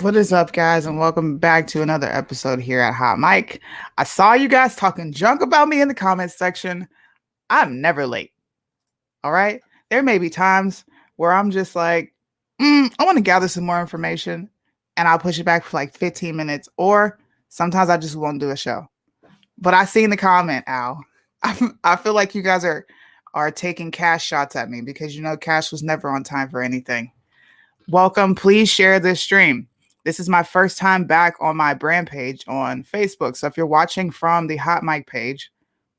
What is up, guys, and welcome back to another episode here at Hot Mic. I saw you guys talking junk about me in the comments section. I'm never late. All right. There may be times where I'm just like, I want to gather some more information and I'll push it back for like 15 minutes, or sometimes I just won't do a show. But I seen the comment, Al. I feel like you guys are taking cash shots at me because Cash was never on time for anything. Welcome. Please share this stream. This is my first time back on my brand page on Facebook. So if you're watching from the Hot Mic page,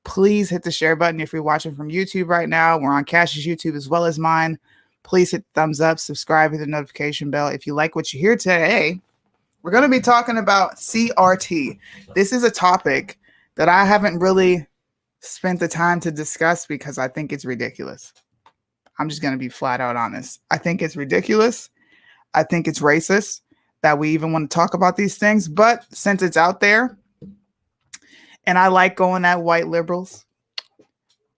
please hit the share button. If you're watching from YouTube right now, we're on Cash's YouTube as well as mine. Please hit thumbs up, subscribe, hit the notification bell. If you like what you hear today, we're going to be talking about CRT. This is a topic that I haven't really spent the time to discuss because I think it's ridiculous. I'm just going to be flat out honest. I think it's ridiculous. I think it's racist that we even want to talk about these things. But since it's out there and I like going at white liberals,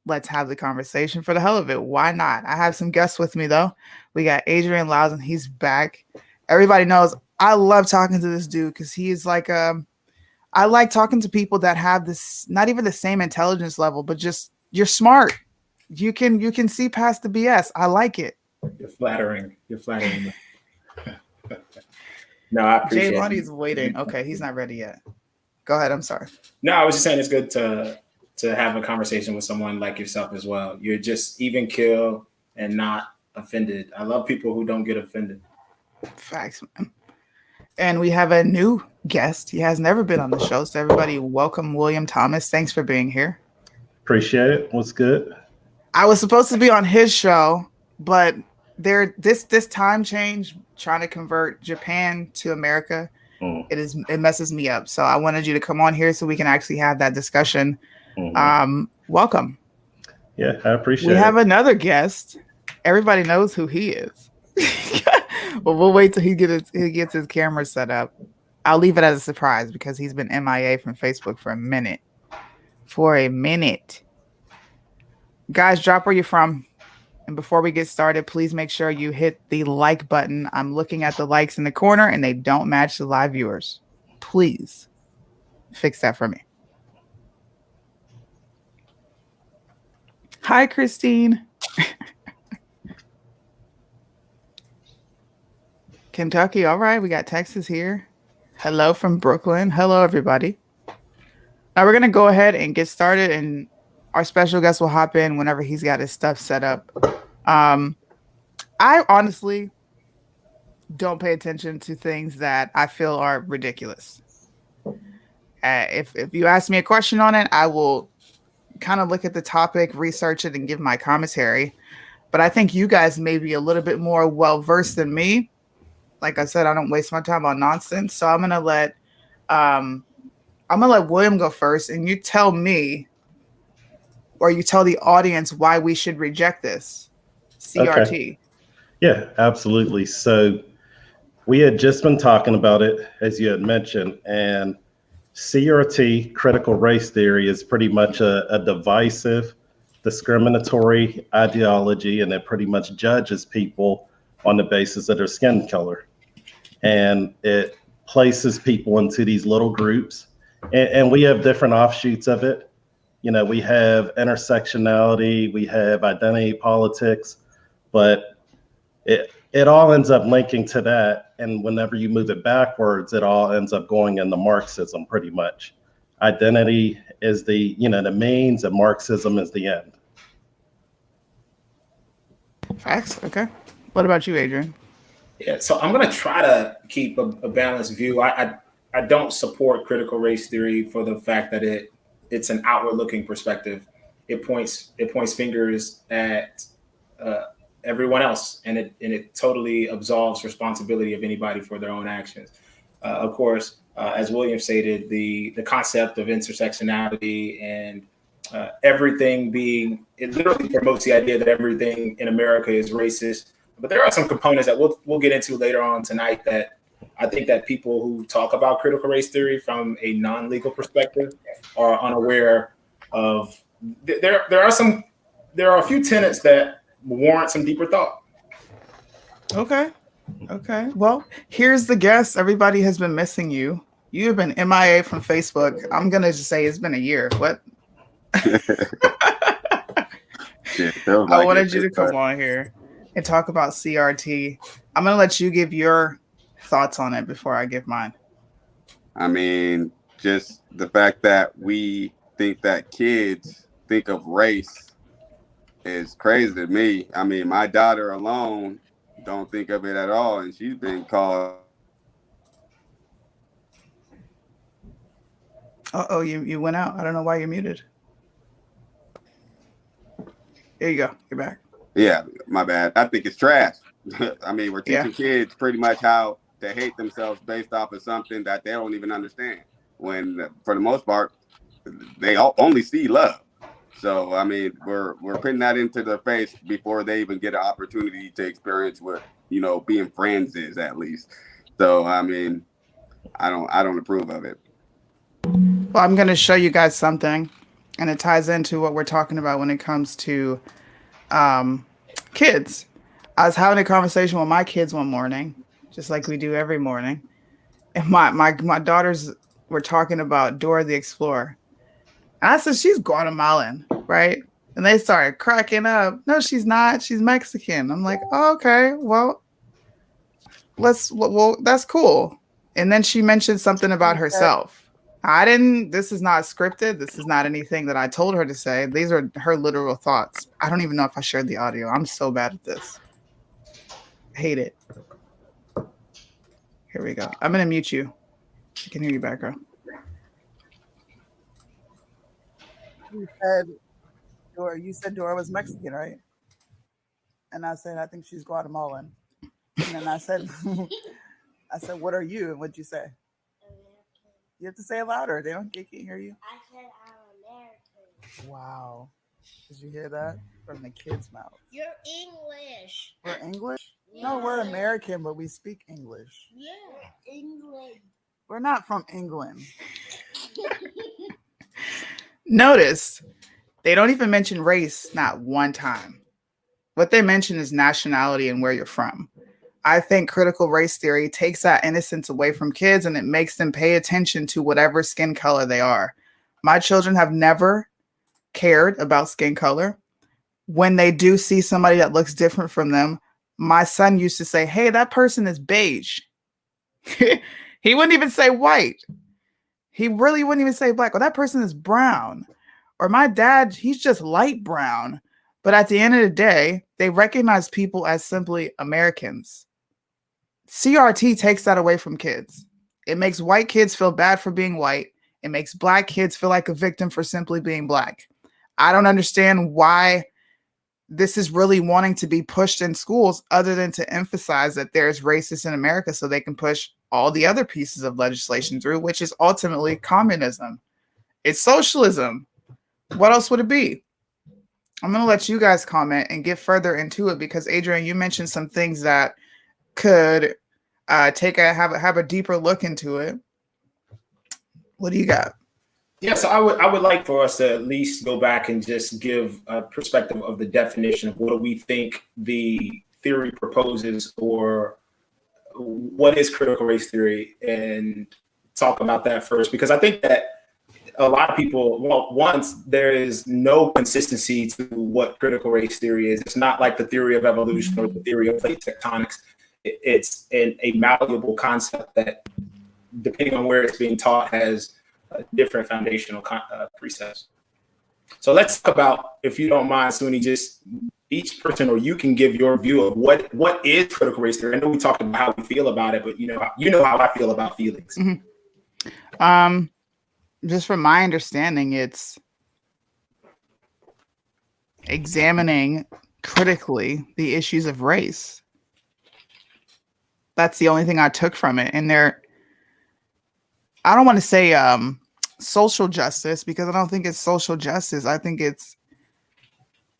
let's have the conversation for the hell of it. Why not? I have some guests with me, though. We got Adrian Lowson. He's back. Everybody knows I love talking to this dude because he is like I like talking to people that have this, not even the same intelligence level, but just you're smart. You can see past the BS. I like it. You're flattering. You're flattering. No, I appreciate it. Jay is waiting. Okay, he's not ready yet. Go ahead. I'm sorry. No, I was just saying it's good to have a conversation with someone like yourself as well. You're just even keel and not offended. I love people who don't get offended. Facts, man. And we have a new guest. He has never been on the show. So everybody welcome William Thomas. Thanks for being here. Appreciate it. What's good? I was supposed to be on his show, but this time change trying to convert Japan to America, it messes me up. So I wanted you to come on here so we can actually have that discussion. Welcome. Yeah, I appreciate it. We have another guest. Everybody knows who he is. Well, we'll wait till he gets his camera set up. I'll leave it as a surprise because he's been MIA from Facebook for a minute. Guys, drop where you're from. And before we get started, please make sure you hit the like button. I'm looking at the likes in the corner and they don't match the live viewers. Please fix that for me. Hi, Christine. Kentucky. All right. We got Texas here. Hello from Brooklyn. Hello, everybody. Now we're going to go ahead and get started, and our special guest will hop in whenever he's got his stuff set up. I honestly don't pay attention to things that I feel are ridiculous. If you ask me a question on it, I will kind of look at the topic, research it, and give my commentary. But I think you guys may be a little bit more well-versed than me. Like I said, I don't waste my time on nonsense. So I'm gonna let William go first, and you tell me, or you tell the audience why we should reject this CRT. Okay. Yeah, absolutely. So we had just been talking about it, as you had mentioned, and CRT, critical race theory, is pretty much a divisive, discriminatory ideology, and it pretty much judges people on the basis of their skin color. And it places people into these little groups. And we have different offshoots of it. You know, we have intersectionality, we have identity politics, but it all ends up linking to that. And whenever you move it backwards, it all ends up going into Marxism pretty much. Identity is the means, and Marxism is the end. Facts. Okay. What about you, Adrian? Yeah, so I'm going to try to keep a balanced view. I don't support critical race theory for the fact that it's an outward-looking perspective. It points fingers at everyone else, and it totally absolves responsibility of anybody for their own actions. Of course, as William stated, the concept of intersectionality and everything it literally promotes the idea that everything in America is racist. But there are some components that we'll get into later on tonight that I think that people who talk about critical race theory from a non-legal perspective are unaware of. There are a few tenets that warrant some deeper thought. Okay. Okay. Well, here's the guess. Everybody has been missing you. You have been MIA from Facebook. I'm gonna just say it's been a year. What? Shit, feels I like it. wanted you to come on here and talk about CRT. I'm gonna let you give your thoughts on it before I give mine. I mean, just the fact that we think that kids think of race is crazy to me. I mean, my daughter alone don't think of it at all, and she's been called Oh, you went out. I don't know why you're muted. There you go. You're back. yeah, my bad. I think it's trash. I mean, we're Yeah. teaching kids pretty much how to hate themselves based off of something that they don't even understand. When, for the most part, they only see love. So I mean, we're putting that into their face before they even get an opportunity to experience what being friends is at least. So I mean, I don't approve of it. Well, I'm gonna show you guys something, and it ties into what we're talking about when it comes to um, kids. I was having a conversation with my kids one morning, just like we do every morning, and my daughters were talking about Dora the Explorer. And I said, she's Guatemalan, right? And they started cracking up. No, she's not. She's Mexican. I'm like, oh, okay, well, well, that's cool. And then she mentioned something about herself. I didn't, this is not scripted. This is not anything that I told her to say. These are her literal thoughts. I don't even know if I shared the audio. I'm so bad at this. I hate it. Here we go. I'm going to mute you. I can hear you back, girl. You said Dora was Mexican, right? And I said, I think she's Guatemalan. And then I said, I said, what are you? And what'd you say? American. You have to say it louder. They can't hear you. I said I'm American. Wow. Did you hear that from the kids' mouth? You're English. We're English? Yeah. No, we're American, but we speak English. Yeah, England. We're not from England. Notice they don't even mention race, not one time. What they mention is nationality and where you're from. I think critical race theory takes that innocence away from kids and it makes them pay attention to whatever skin color they are. My children have never cared about skin color. When they do see somebody that looks different from them, my son used to say, hey, that person is beige. He wouldn't even say white. He really wouldn't even say black. Well, that person is brown. Or my dad, he's just light brown. But at the end of the day, they recognize people as simply Americans. CRT takes that away from kids. It makes white kids feel bad for being white. It makes black kids feel like a victim for simply being black. I don't understand why this is really wanting to be pushed in schools other than to emphasize that there's racists in America so they can push all the other pieces of legislation through, which is ultimately communism. It's socialism. What else would it be? I'm going to let you guys comment and get further into it because Adrian, you mentioned some things that could have a deeper look into it. What do you got? Yeah, so I would like for us to at least go back and just give a perspective of the definition of what do we think the theory proposes or what is critical race theory and talk about that first, because I think that a lot of people, well, once there is no consistency to what critical race theory is. It's not like the theory of evolution or the theory of plate tectonics. It's a malleable concept that, depending on where it's being taught, has different foundational precepts. So let's talk about, if you don't mind, Suni, just each person, or you can give your view of what is critical race theory. I know we talked about how we feel about it, but you know how I feel about feelings. Mm-hmm. Just from my understanding, it's examining critically the issues of race. That's the only thing I took from it. And I don't want to say social justice, because I don't think it's social justice. I think it's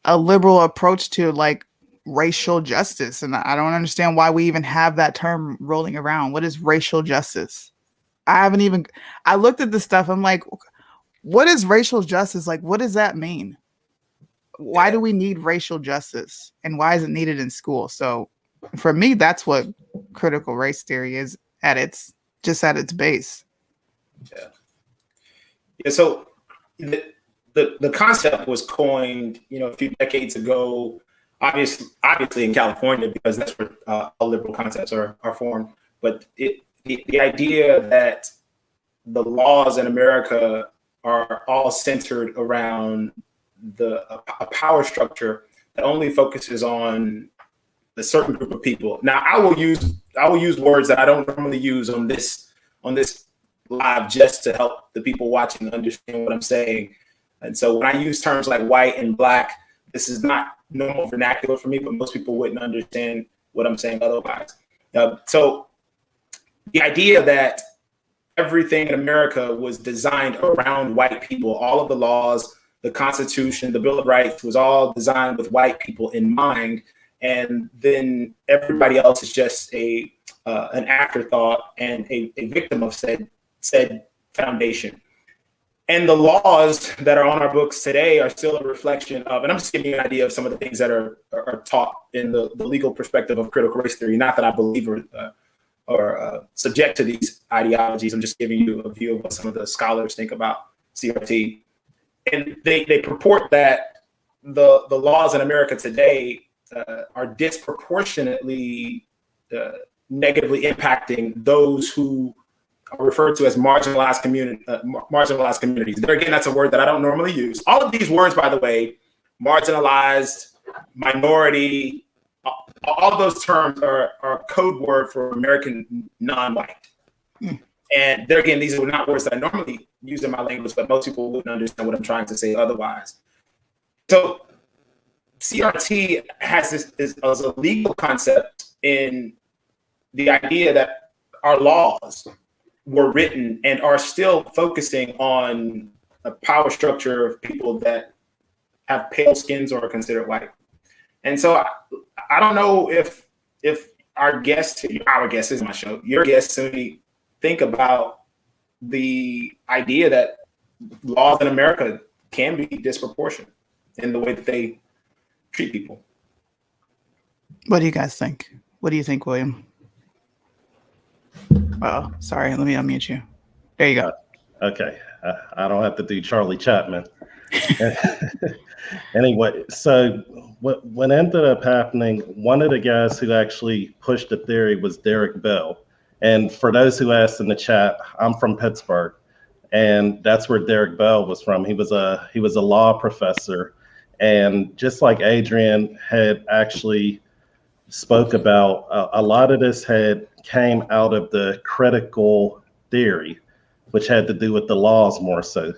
a liberal approach to like racial justice. And I don't understand why we even have that term rolling around. What is racial justice? I looked at this stuff. I'm like, what is racial justice? Like, what does that mean? Why do we need racial justice? And why is it needed in school? So For me, that's what critical race theory is at its base. Yeah. So the concept was coined, a few decades ago, obviously in California, because that's where all liberal concepts are formed. But the idea that the laws in America are all centered around a power structure that only focuses on a certain group of people. Now, I will use words that I don't normally use on this live, just to help the people watching understand what I'm saying. And so when I use terms like white and black, this is not normal vernacular for me, but most people wouldn't understand what I'm saying otherwise. So the idea that everything in America was designed around white people, all of the laws, the Constitution, the Bill of Rights was all designed with white people in mind. And then everybody else is just an afterthought and a victim of said foundation. And the laws that are on our books today are still a reflection of, and I'm just giving you an idea of some of the things that are taught in the legal perspective of critical race theory. Not that I believe or subject to these ideologies. I'm just giving you a view of what some of the scholars think about CRT. And they purport that the laws in America today are disproportionately negatively impacting those who are referred to as marginalized communities. There again, that's a word that I don't normally use. All of these words, by the way, marginalized, minority, all of those terms are code word for American non-white. And there again, these are not words that I normally use in my language, but most people wouldn't understand what I'm trying to say otherwise. So CRT has this as a legal concept in the idea that our laws were written and are still focusing on a power structure of people that have pale skins or are considered white. And so I don't know if our guests is my show, your guests, simply think about the idea that laws in America can be disproportionate in the way that they treat people. What do you guys think? What do you think, William? Oh, sorry. Let me unmute you. There you go. Okay. I don't have to do Charlie Chapman. Anyway, so what ended up happening, one of the guys who actually pushed the theory was Derek Bell. And for those who asked in the chat, I'm from Pittsburgh, and that's where Derek Bell was from. He was a law professor, and just like Adrian had actually spoke about, a lot of this came out of the critical theory, which had to do with the laws more so.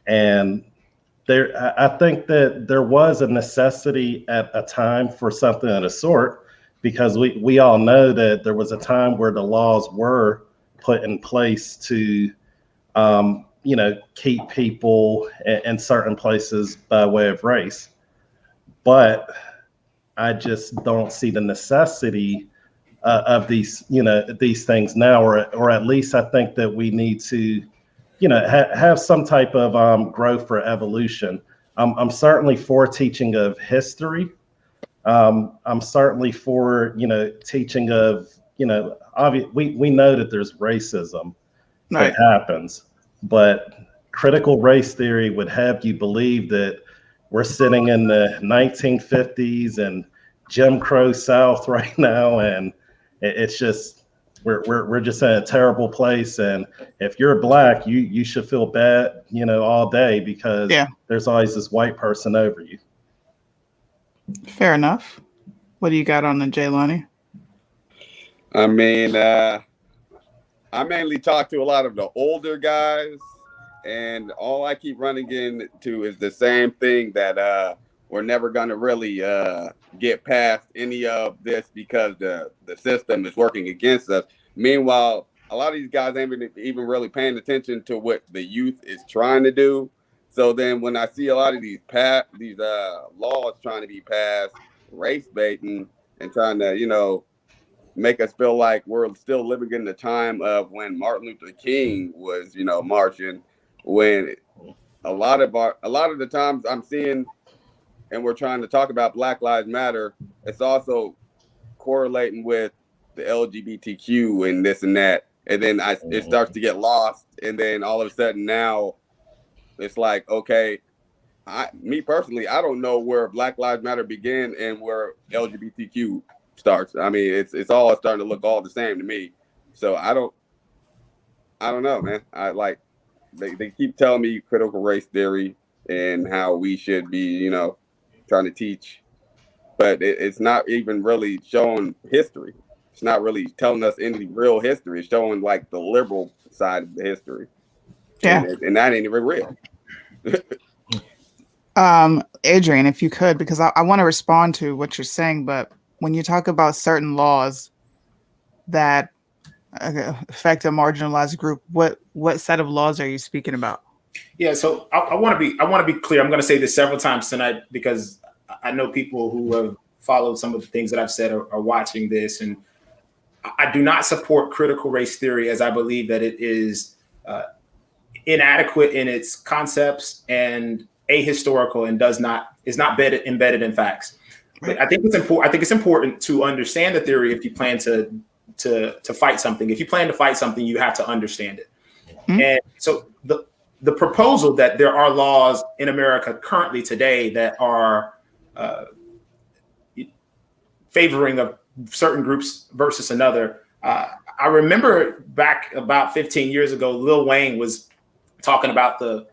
And I think that there was a necessity at a time for something of the sort, because we all know that there was a time where the laws were put in place to, keep people in certain places by way of race. But I just don't see the necessity of these things now, or at least I think that we need to have some type of growth or evolution. I'm certainly for teaching of history. I'm certainly for teaching of we know that there's racism that happens, but critical race theory would have you believe that we're sitting in the 1950s and Jim Crow South right now, and it's just we're just in a terrible place. And if you're black, you should feel bad, all day, because there's always this white person over you. Fair enough. What do you got on the Jaylani? I mean, I mainly talk to a lot of the older guys, and all I keep running into is the same thing, that we're never going to really get past any of this because the system is working against us. Meanwhile, a lot of these guys ain't even really paying attention to what the youth is trying to do. So then when I see a lot of these laws trying to be passed, race baiting, and trying to, make us feel like we're still living in the time of when Martin Luther King was, marching, when a lot of the times I'm seeing, and we're trying to talk about Black Lives Matter, it's also correlating with the LGBTQ and this and that, and then it starts to get lost, and then all of a sudden now it's like, okay, me personally, I don't know where Black Lives Matter begin and where LGBTQ starts. I mean, it's all starting to look all the same to me. So I don't know, man. I like they keep telling me critical race theory and how we should be, trying to teach, but it's not even really showing history. It's not really telling us any real history. It's showing like the liberal side of the history. Yeah. And that ain't even real. Adrian, if you could, because I want to respond to what you're saying, but when you talk about certain laws that affect a marginalized group, what set of laws are you speaking about? Yeah, so I want to be clear. I'm going to say this several times tonight because I know people who have followed some of the things that I've said are watching this, and I do not support critical race theory, as I believe that it is inadequate in its concepts and ahistorical and is not embedded in facts. Right. But I think it's important to understand the theory if you plan to fight something. If you plan to fight something, you have to understand it. Mm-hmm. And so the proposal that there are laws in America currently today that are favoring of certain groups versus another. I remember back about 15 years ago, Lil Wayne was talking about the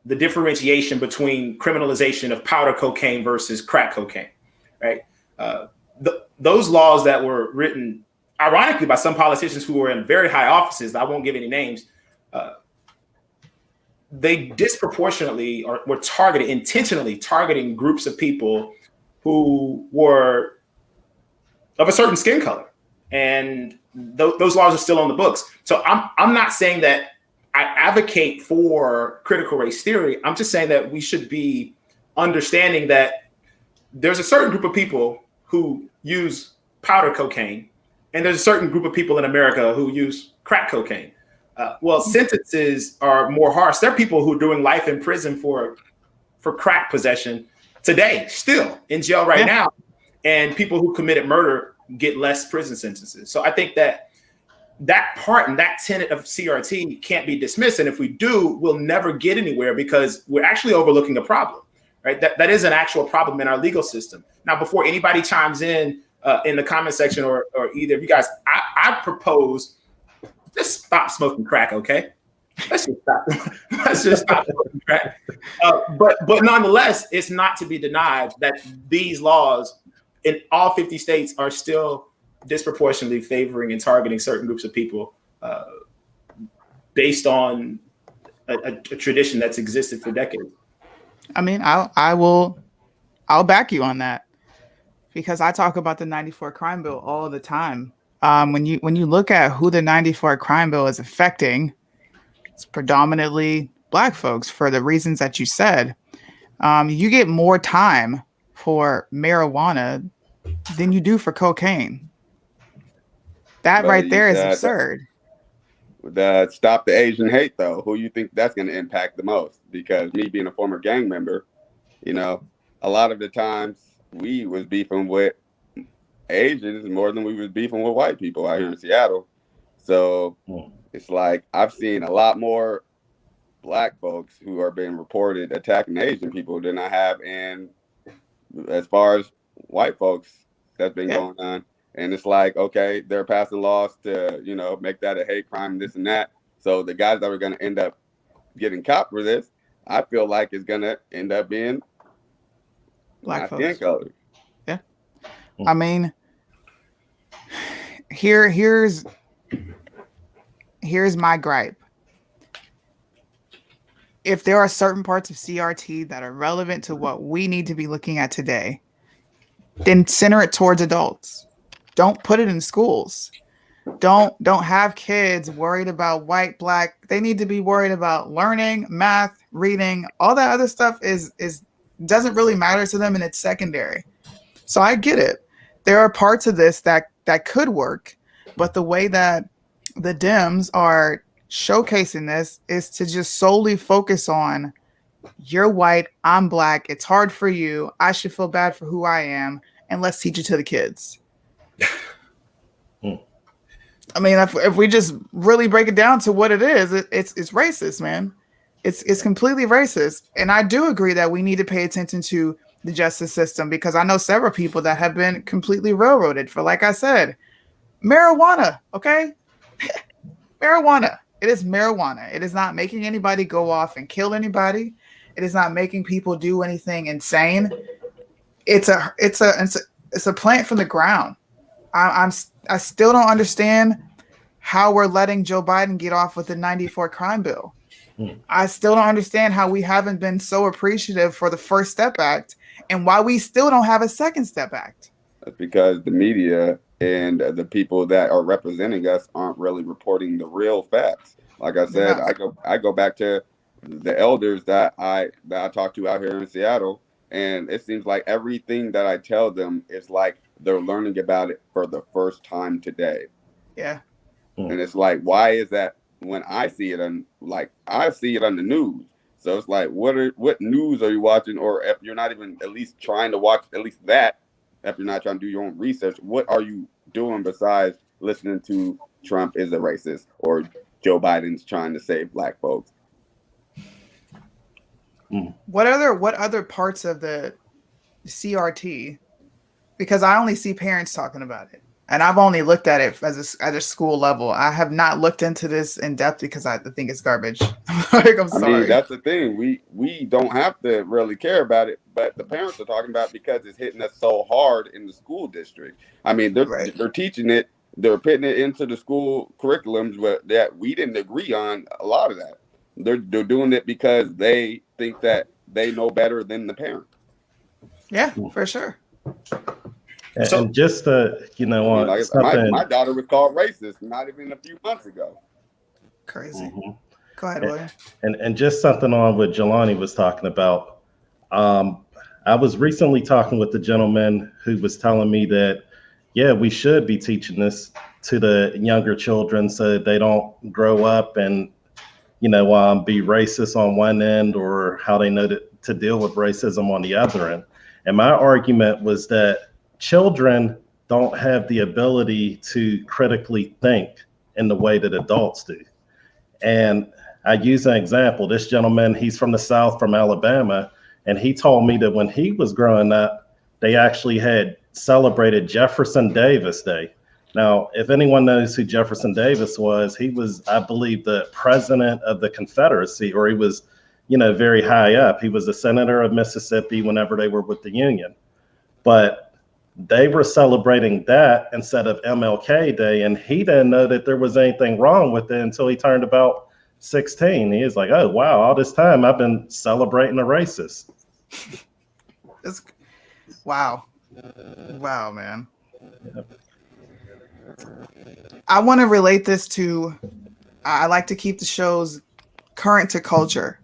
differentiation between criminalization of powder cocaine versus crack cocaine, right? Those laws that were written, ironically, by some politicians who were in very high offices, I won't give any names, they disproportionately were intentionally targeting groups of people who were of a certain skin color. And those laws are still on the books. So I'm not saying that I advocate for critical race theory. I'm just saying that we should be understanding that there's a certain group of people who use powder cocaine, and there's a certain group of people in America who use crack cocaine. Sentences are more harsh. There are people who are doing life in prison for crack possession today, still in jail right now, and people who committed murder get less prison sentences. So I think that part and that tenet of CRT can't be dismissed. And if we do, we'll never get anywhere because we're actually overlooking a problem, right? That is an actual problem in our legal system. Now, before anybody chimes in the comment section or either of you guys, I propose just stop smoking crack, okay? Let's just stop smoking crack. But nonetheless, it's not to be denied that these laws in all 50 states are still disproportionately favoring and targeting certain groups of people based on a tradition that's existed for decades. I mean, I'll back you on that because I talk about the 94 crime bill all the time. When you look at who the 94 crime bill is affecting, it's predominantly Black folks for the reasons that you said. You get more time for marijuana than you do for cocaine. That right there is absurd. Stop the Asian hate, though. Who you think that's going to impact the most? Because me being a former gang member, a lot of the times we was beefing with Asians more than we was beefing with white people out here in Seattle. So it's like I've seen a lot more Black folks who are being reported attacking Asian people than I have in as far as white folks that's been going on. And it's like, okay, they're passing laws to, make that a hate crime, this and that. So the guys that are going to end up getting caught for this, I feel like it's going to end up being Black folks. Skin color. Yeah. I mean, here's my gripe. If there are certain parts of CRT that are relevant to what we need to be looking at today, then center it towards adults. Don't put it in schools. Don't have kids worried about white, Black. They need to be worried about learning, math, reading. All that other stuff is doesn't really matter to them, and it's secondary. So I get it. There are parts of this that could work, but the way that the Dems are showcasing this is to just solely focus on You're white, I'm black. It's hard for you. I should feel bad for who I am, and let's teach it to the kids. I mean, if we just really break it down to what it is, it's racist, man. It's completely racist, and I do agree that we need to pay attention to the justice system because I know several people that have been completely railroaded for, like I said, marijuana. Okay, marijuana. It is marijuana. It is not making anybody go off and kill anybody. It is not making people do anything insane. It's a plant from the ground. I still don't understand how we're letting Joe Biden get off with the 94 crime bill. I still don't understand how we haven't been so appreciative for the First Step Act and why we still don't have a Second Step Act. That's because the media and the people that are representing us aren't really reporting the real facts. Like I said, I go back to the elders that I talk to out here in Seattle, and it seems like everything that I tell them is like they're learning about it for the first time today. Yeah. And it's like, why is that when I see it on I see it on the news? So it's like, what news are you watching? Or if you're not even at least trying to watch at least that, if you're not trying to do your own research, what are you doing besides listening to Trump is a racist or Joe Biden's trying to save black folks? What other parts of the CRT? Because I only see parents talking about it. And I've only looked at it at a school level. I have not looked into this in depth because I think it's garbage. I'm sorry. I mean, that's the thing. We don't have to really care about it, but the parents are talking about it because it's hitting us so hard in the school district. I mean, they're teaching it, they're putting it into the school curriculums, but that we didn't agree on a lot of that. They're doing it because they think that they know better than the parent. Yeah, for sure. And just my daughter was called racist not even a few months ago. Crazy. Go ahead, William. And just something on what Jelani was talking about. I was recently talking with the gentleman who was telling me that, yeah, we should be teaching this to the younger children so they don't grow up and, be racist on one end or how they know to deal with racism on the other end. And my argument was that children don't have the ability to critically think in the way that adults do. And I use an example. This gentleman, he's from the South, from Alabama, and he told me that when he was growing up, they actually had celebrated Jefferson Davis Day. Now, if anyone knows who Jefferson Davis was, he was, I believe, the president of the Confederacy, or he was, very high up. He was a senator of Mississippi whenever they were with the Union. But they were celebrating that instead of MLK Day, and he didn't know that there was anything wrong with it until he turned about 16. He was like, oh, wow, all this time I've been celebrating a racist. Wow, man. Yep. I want to relate this to, I like to keep the shows current to culture.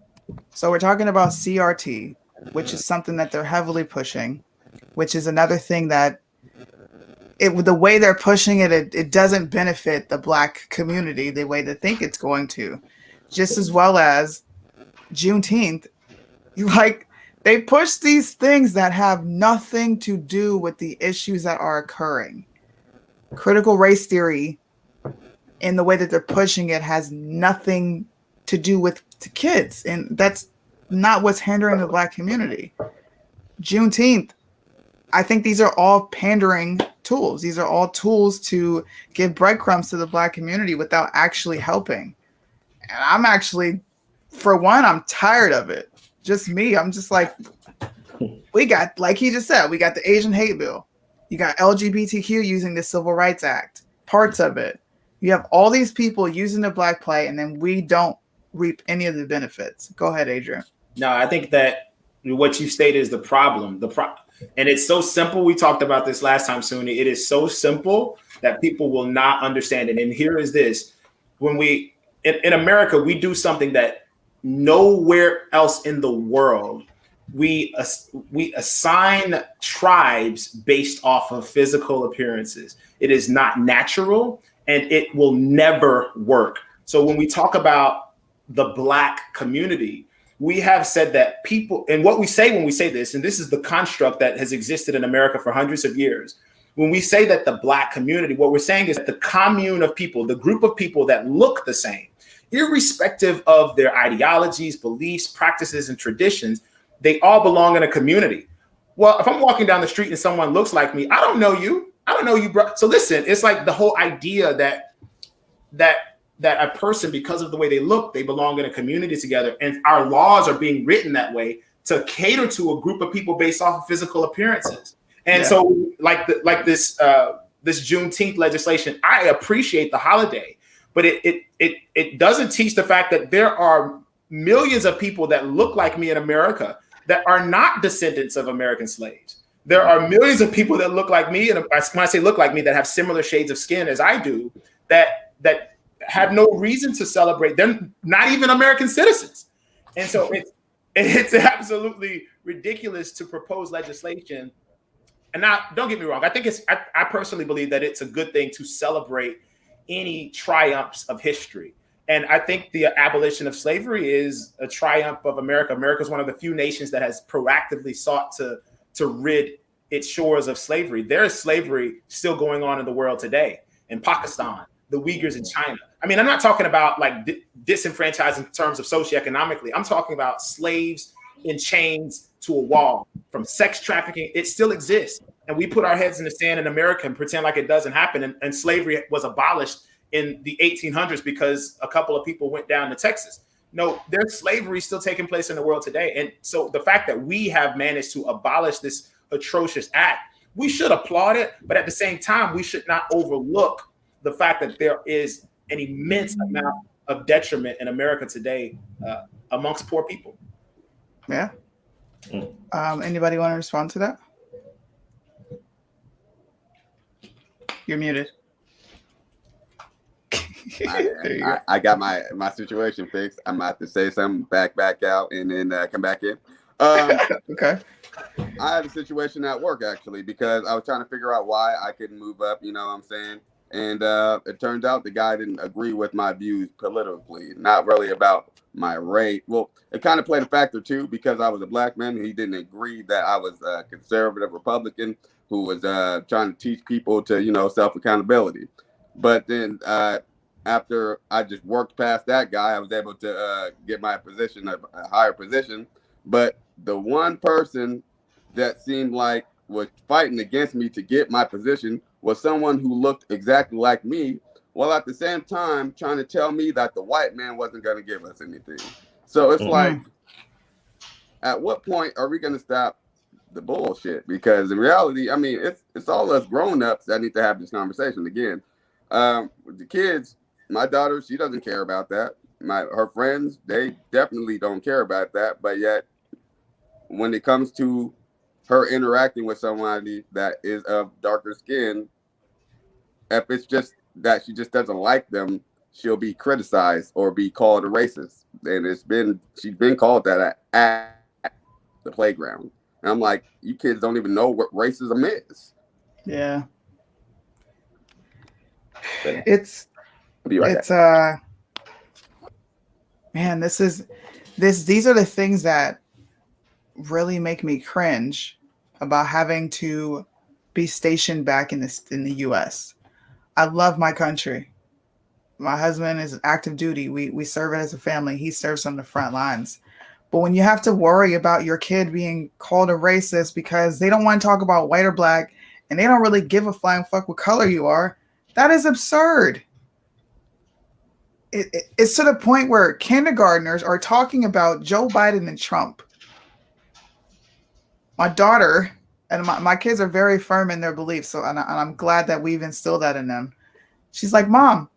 So we're talking about CRT, which is something that they're heavily pushing, which is another thing that the way they're pushing it, it doesn't benefit the Black community the way they think it's going to, just as well as Juneteenth. Like, they push these things that have nothing to do with the issues that are occurring. Critical race theory, in the way that they're pushing it, has nothing to do with the kids, and that's not what's hindering the Black community. Juneteenth, I think these are all pandering tools. These are all tools to give breadcrumbs to the Black community without actually helping. And I'm actually, for one, I'm tired of it. Just me. I'm just like, we got, like he just said, we got the Asian hate bill. You got LGBTQ using the Civil Rights Act, parts of it. You have all these people using the Black plight, and then we don't reap any of the benefits. Go ahead, Adrian. No, I think that what you stated is the problem. And it's so simple. We talked about this last time, Suni. It is so simple that people will not understand it. And here is this. When we, in America, we do something that nowhere else in the world, we assign tribes based off of physical appearances. It is not natural, and it will never work. So when we talk about the Black community, we have said that people, and what we say when we say this, and this is the construct that has existed in America for hundreds of years. When we say that the Black community, what we're saying is that the commune of people, the group of people that look the same, irrespective of their ideologies, beliefs, practices, and traditions, they all belong in a community. Well, if I'm walking down the street and someone looks like me, I don't know you. I don't know you, bro. So listen, it's like the whole idea that a person, because of the way they look, they belong in a community together. And our laws are being written that way to cater to a group of people based off of physical appearances. And so like this Juneteenth legislation, I appreciate the holiday, but it doesn't teach the fact that there are millions of people that look like me in America that are not descendants of American slaves. There are millions of people that look like me, and when I say look like me, that have similar shades of skin as I do, that have no reason to celebrate. They're not even American citizens. And so it's absolutely ridiculous to propose legislation. And now, don't get me wrong, I think I personally believe that it's a good thing to celebrate any triumphs of history. And I think the abolition of slavery is a triumph of America. America is one of the few nations that has proactively sought to rid its shores of slavery. There is slavery still going on in the world today, in Pakistan, the Uyghurs in China. I mean, I'm not talking about like disenfranchised in terms of socioeconomically. I'm talking about slaves in chains to a wall, from sex trafficking. It still exists. And we put our heads in the sand in America and pretend like it doesn't happen. And slavery was abolished in the 1800s because a couple of people went down to Texas. No, there's slavery still taking place in the world today. And so the fact that we have managed to abolish this atrocious act, we should applaud it. But at the same time, we should not overlook the fact that there is an immense amount of detriment in America today amongst poor people. Yeah. Anybody want to respond to that? You're muted. I got my situation fixed. I'm about to say something, back out, and then come back in. Okay. I had a situation at work actually because I was trying to figure out why I couldn't move up. You know what I'm saying? And it turns out the guy didn't agree with my views politically, not really about my race. Well, it kind of played a factor too because I was a black man. He didn't agree that I was a conservative Republican who was trying to teach people to, self-accountability. But then after I just worked past that guy, I was able to get my position, a higher position. But the one person that seemed like was fighting against me to get my position was someone who looked exactly like me, while at the same time trying to tell me that the white man wasn't going to give us anything. So it's like, at what point are we going to stop the bullshit? Because in reality, I mean, it's all us grown-ups that need to have this conversation again. With the kids, my daughter, she doesn't care about that. Her friends, they definitely don't care about that. But yet, when it comes to her interacting with somebody that is of darker skin, if it's just that she just doesn't like them, she'll be criticized or be called a racist. And she's been called that at the playground. And I'm like, you kids don't even know what racism is. Yeah. It's man, these are the things that really make me cringe about having to be stationed back in the US. I love my country. My husband is active duty. We serve it as a family. He serves on the front lines. But when you have to worry about your kid being called a racist because they don't want to talk about white or black and they don't really give a flying fuck what color you are, that is absurd. It's to the point where kindergartners are talking about Joe Biden and Trump. My daughter and my kids are very firm in their beliefs, and I'm glad that we've instilled that in them. She's like, Mom,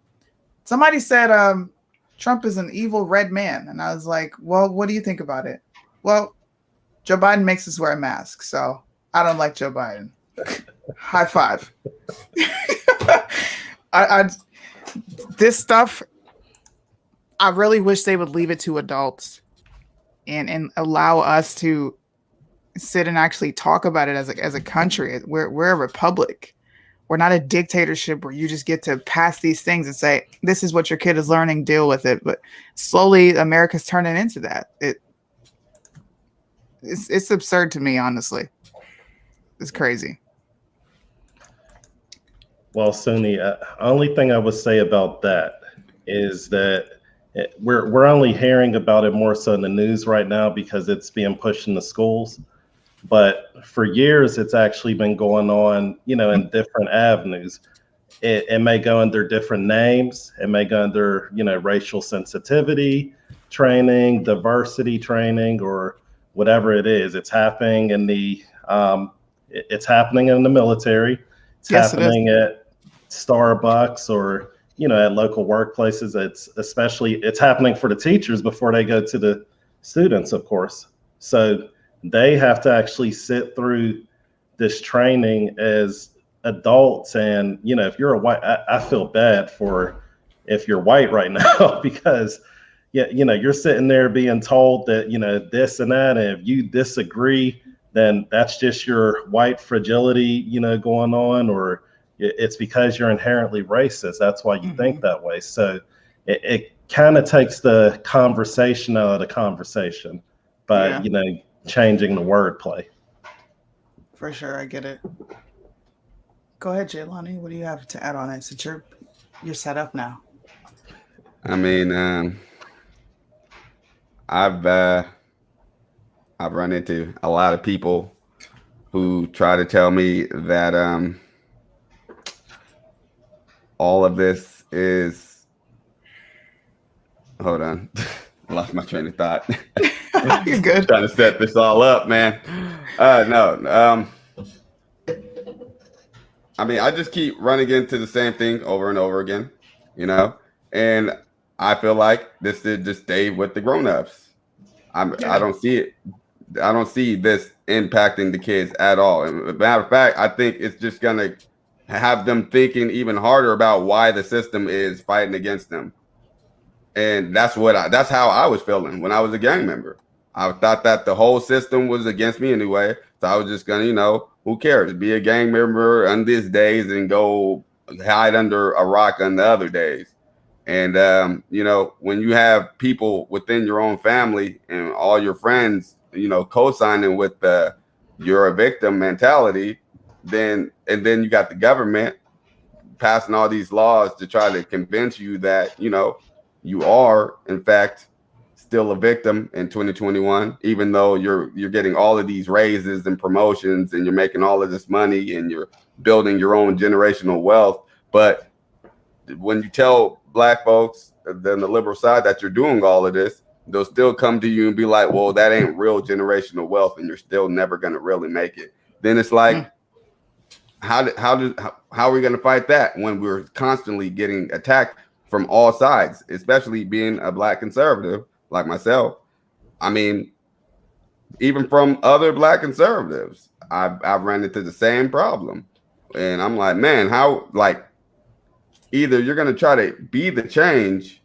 somebody said Trump is an evil red man. And I was like, well, what do you think about it? Well, Joe Biden makes us wear a mask, so I don't like Joe Biden. High five. This stuff, I really wish they would leave it to adults and allow us to sit and actually talk about it as a country. We're a republic. We're not a dictatorship where you just get to pass these things and say, this is what your kid is learning, deal with it. But slowly America's turning into that. It's absurd to me, honestly. It's crazy. Well, Suni, only thing I would say about that is that we're only hearing about it more so in the news right now because it's being pushed in the schools. But for years, it's actually been going on, in different avenues. It may go under different names. It may go under, racial sensitivity training, diversity training, or whatever it is. It's happening in it's happening in the military. It's Yes, it is. happening at Starbucks or, at local workplaces. It's happening for the teachers before they go to the students, of course. So they have to actually sit through this training as adults. And if you're a white, I feel bad for if you're white right now because you're sitting there being told that this and that, and if you disagree, then that's just your white fragility going on, or it's because you're inherently racist. That's why you think that way. So it kind of takes the conversation out of the conversation by changing the wordplay. For sure, I get it. Go ahead, Jaylani. What do you have to add on it? Since you're set up now. I mean, I've run into a lot of people who try to tell me that all of this is. Hold on, I lost my train of thought. You're good. Trying to set this all up, man. No. I mean, I just keep running into the same thing over and over again, and I feel like this is just stay with the grown-ups. I don't see it. I don't see this impacting the kids at all. As a matter of fact, I think it's just gonna have them thinking even harder about why the system is fighting against them. And that's how I was feeling when I was a gang member. I thought that the whole system was against me anyway. So I was just gonna, who cares? Be a gang member on these days and go hide under a rock on the other days. And when you have people within your own family and all your friends, co-signing with you're a victim mentality, then you got the government passing all these laws to try to convince you that you are in fact still a victim in 2021, even though you're getting all of these raises and promotions and you're making all of this money and you're building your own generational wealth. But when you tell Black folks, then the liberal side, that you're doing all of this, they'll still come to you and be like, well, that ain't real generational wealth and you're still never going to really make it. Then it's like, how are we going to fight that when we're constantly getting attacked from all sides, especially being a Black conservative like myself? I mean, even from other Black conservatives, I've run into the same problem. And I'm like, man, how, either you're going to try to be the change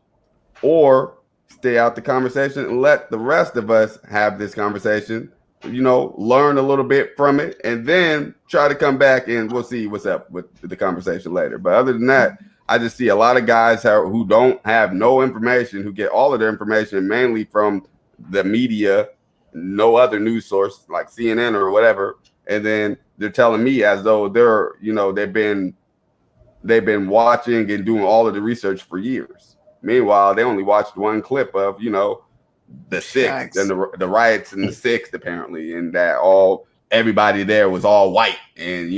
or stay out the conversation and let the rest of us have this conversation, learn a little bit from it, and then try to come back and we'll see what's up with the conversation later. But other than that, I just see a lot of guys who don't have no information, who get all of their information mainly from the media, no other news source like CNN or whatever. And then they're telling me as though they've been watching and doing all of the research for years. Meanwhile, they only watched one clip of, the 6th and the riots in the 6th, apparently, and that everybody there was all white, and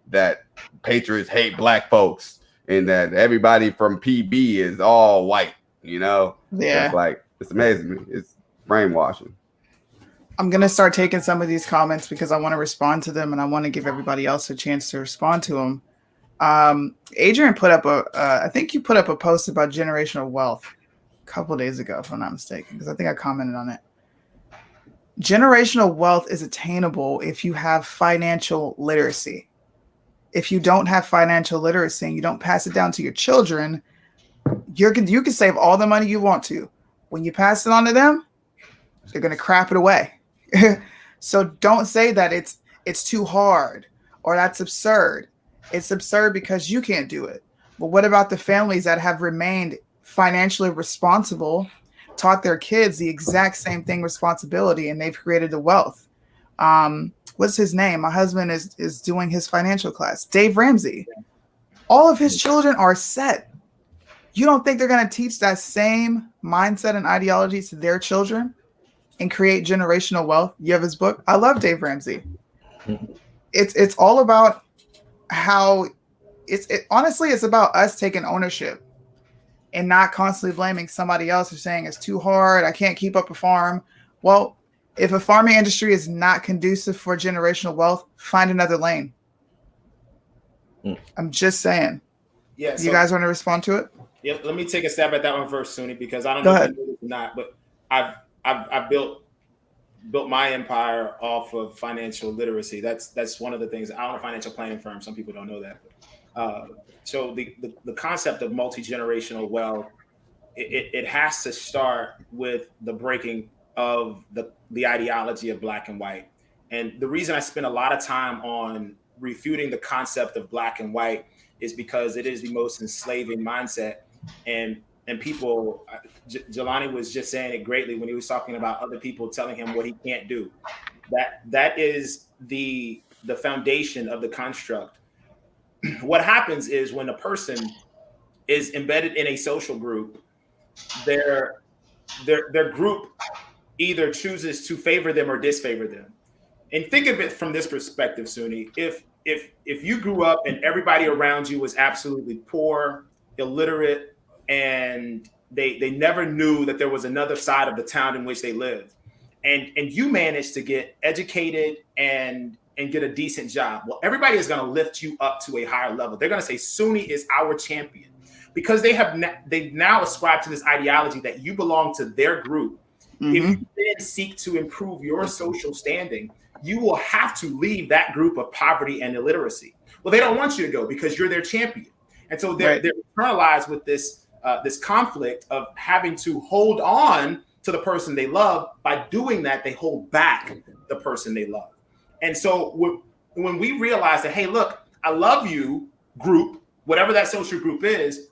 that patriots hate Black folks, and that everybody from PB is all white. Yeah, it's amazing. It's brainwashing. I'm gonna start taking some of these comments because I want to respond to them, and I want to give everybody else a chance to respond to them. Adrian put up I think you put up a post about generational wealth a couple of days ago, if I'm not mistaken, because I think I commented on it. Generational wealth is attainable if you have financial literacy. If you don't have financial literacy and you don't pass it down to your children, you can save all the money you want to. When you pass it on to them, they're going to crap it away. So don't say that it's too hard or that's absurd. It's absurd because you can't do it. But what about the families that have remained financially responsible, taught their kids the exact same thing, responsibility, and they've created the wealth? What's his name? My husband is doing his financial class. Dave Ramsey. All of his children are set. You don't think they're going to teach that same mindset and ideology to their children and create generational wealth? You have his book. I love Dave Ramsey. It's all about how honestly, it's about us taking ownership and not constantly blaming somebody else for saying it's too hard. I can't keep up a farm. Well, if a farming industry is not conducive for generational wealth, find another lane. I'm just saying. Yeah. You guys want to respond to it? Yeah. Let me take a stab at that one first, Suni, because I don't Go know ahead. if you know this or not, but I've built my empire off of financial literacy. That's one of the things. I own a financial planning firm. Some people don't know that. So the concept of multi-generational wealth, it has to start with the breaking of the ideology of black and white. And the reason I spend a lot of time on refuting the concept of black and white is because it is the most enslaving mindset. And people, Jelani was just saying it greatly when he was talking about other people telling him what he can't do. That is the foundation of the construct. What happens is when a person is embedded in a social group, their group either chooses to favor them or disfavor them. And think of it from this perspective, Suni. If you grew up and everybody around you was absolutely poor, illiterate, and they never knew that there was another side of the town in which they lived, and you managed to get educated and get a decent job, well, everybody is going to lift you up to a higher level. They're going to say Suni is our champion because they've now ascribed to this ideology that you belong to their group. Mm-hmm. If you then seek to improve your social standing, you will have to leave that group of poverty and illiteracy. Well, they don't want you to go because you're their champion. And so they're internalized with this conflict of having to hold on to the person they love. By doing that, they hold back the person they love. And so when we realize that, hey, look, I love you, group, whatever that social group is,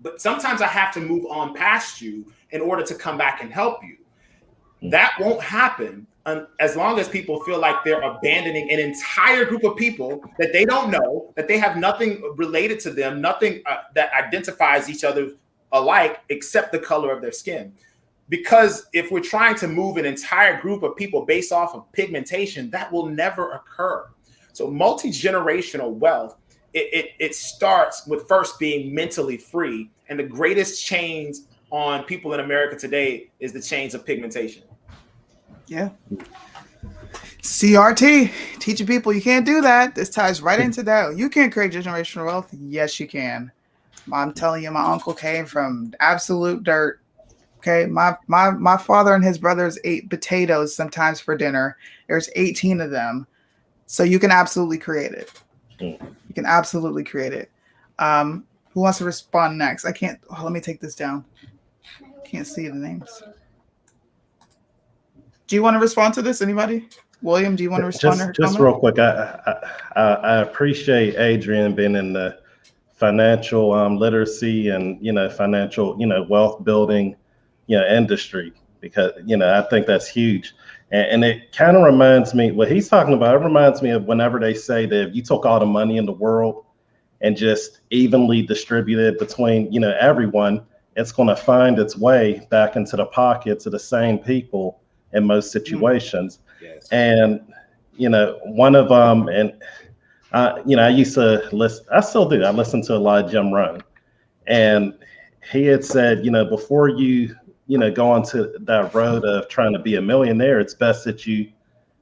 but sometimes I have to move on past you in order to come back and help you. That won't happen as long as people feel like they're abandoning an entire group of people that they don't know, that they have nothing related to them, nothing that identifies each other alike except the color of their skin. Because if we're trying to move an entire group of people based off of pigmentation, that will never occur. So multi-generational wealth, it starts with first being mentally free. And the greatest chains on people in America today is the chains of pigmentation. Yeah. CRT, teaching people you can't do that. This ties right into that. You can't create generational wealth. Yes, you can. I'm telling you, my uncle came from absolute dirt. Okay, my father and his brothers ate potatoes sometimes for dinner. There's 18 of them. So you can absolutely create it. You can absolutely create it. Who wants to respond next? I can't. Oh, let me take this down. Can't see the names. Do you want to respond to this? Anybody? William, do you want to respond to her just comment? real quick. I appreciate Adrian being in the financial literacy and financial wealth building industry, because I think that's huge. And it kind of reminds me what he's talking about. It reminds me of whenever they say that if you took all the money in the world and just evenly distribute it between everyone, it's going to find its way back into the pockets of the same people in most situations. Yes. And one of them, and I used to listen. I still do. I listen to a lot of Jim Rohn, and he had said, before you go onto that road of trying to be a millionaire, it's best that you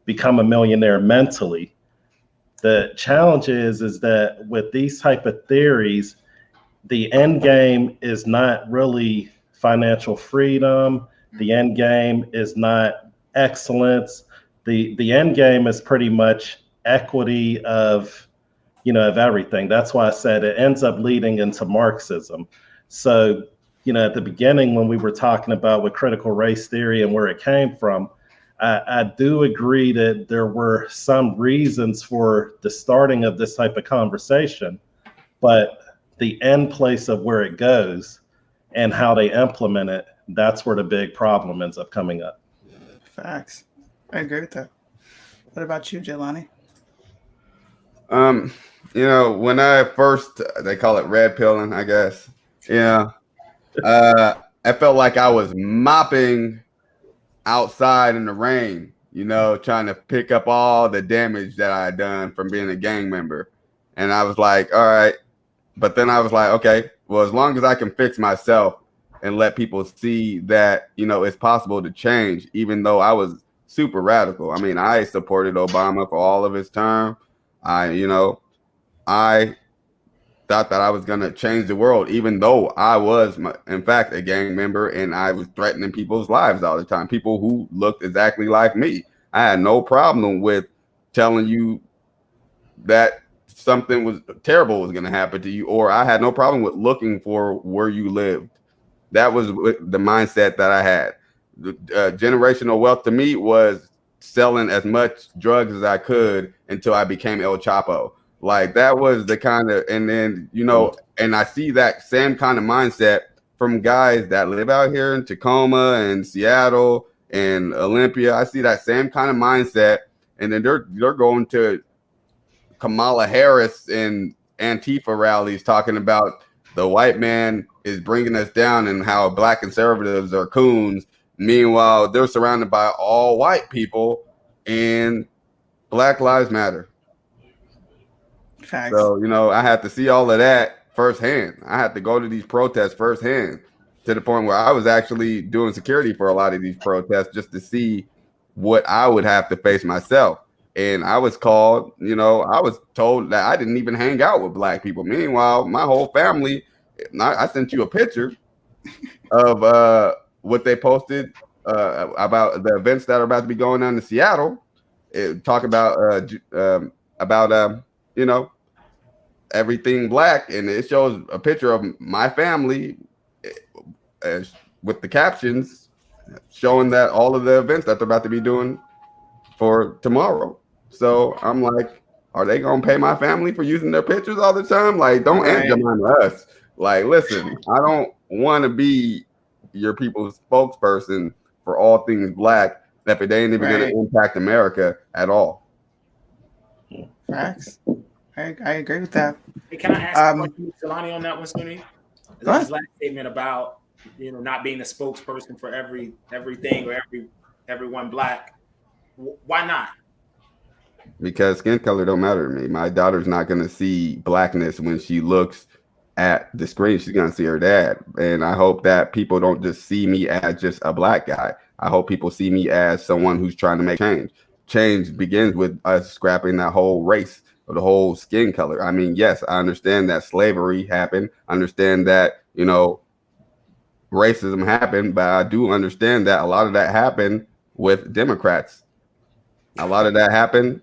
become a millionaire mentally. The challenge is that with these type of theories, the end game is not really financial freedom. The end game is not excellence. The end game is pretty much equity of everything. That's why I said it ends up leading into Marxism. So, at the beginning when we were talking about with critical race theory and where it came from, I do agree that there were some reasons for the starting of this type of conversation, but the end place of where it goes and how they implement it, that's where the big problem ends up coming up. Facts. I agree with that. What about you, Jelani? When I first, they call it red pilling, I guess. Yeah. I felt like I was mopping outside in the rain, trying to pick up all the damage that I had done from being a gang member. And I was like, all right. But then I was like, okay, well, as long as I can fix myself and let people see that, it's possible to change, even though I was super radical. I mean, I supported Obama for all of his term. I thought that I was going to change the world, even though I was, in fact, a gang member, and I was threatening people's lives all the time, people who looked exactly like me. I had no problem with telling you that something was terrible was going to happen to you, or I had no problem with looking for where you lived. That was the mindset that I had. Generational wealth to me was selling as much drugs as I could until I became El Chapo. Like that was the kind of, and then, and I see that same kind of mindset from guys that live out here in Tacoma and Seattle and Olympia. I see that same kind of mindset, and then they're going to Kamala Harris and Antifa rallies talking about the white man is bringing us down and how black conservatives are coons. Meanwhile, they're surrounded by all white people and Black Lives Matter. Facts. So, I had to see all of that firsthand. I had to go to these protests firsthand, to the point where I was actually doing security for a lot of these protests just to see what I would have to face myself. And I was called, I was told that I didn't even hang out with black people. Meanwhile, my whole family, I sent you a picture of what they posted about the events that are about to be going on in Seattle. Talk about everything black, and it shows a picture of my family with the captions showing that all of the events that they're about to be doing for tomorrow. So I'm like, are they gonna pay my family for using their pictures all the time? Like, don't Aunt Jemima us. Like, listen, I don't want to be your people's spokesperson for all things black if it ain't even gonna impact America at all. Facts. I agree with that. Hey, can I ask a question, Jelani, on that one, Sunny? His last statement about not being a spokesperson for everything or everyone black. Why not? Because skin color don't matter to me. My daughter's not gonna see blackness when she looks at the screen. She's gonna see her dad, and I hope that people don't just see me as just a black guy. I hope people see me as someone who's trying to make change. Change begins with us scrapping that whole race or the whole skin color. I mean, yes, I understand that slavery happened. I understand that, racism happened, but I do understand that a lot of that happened with Democrats. A lot of that happened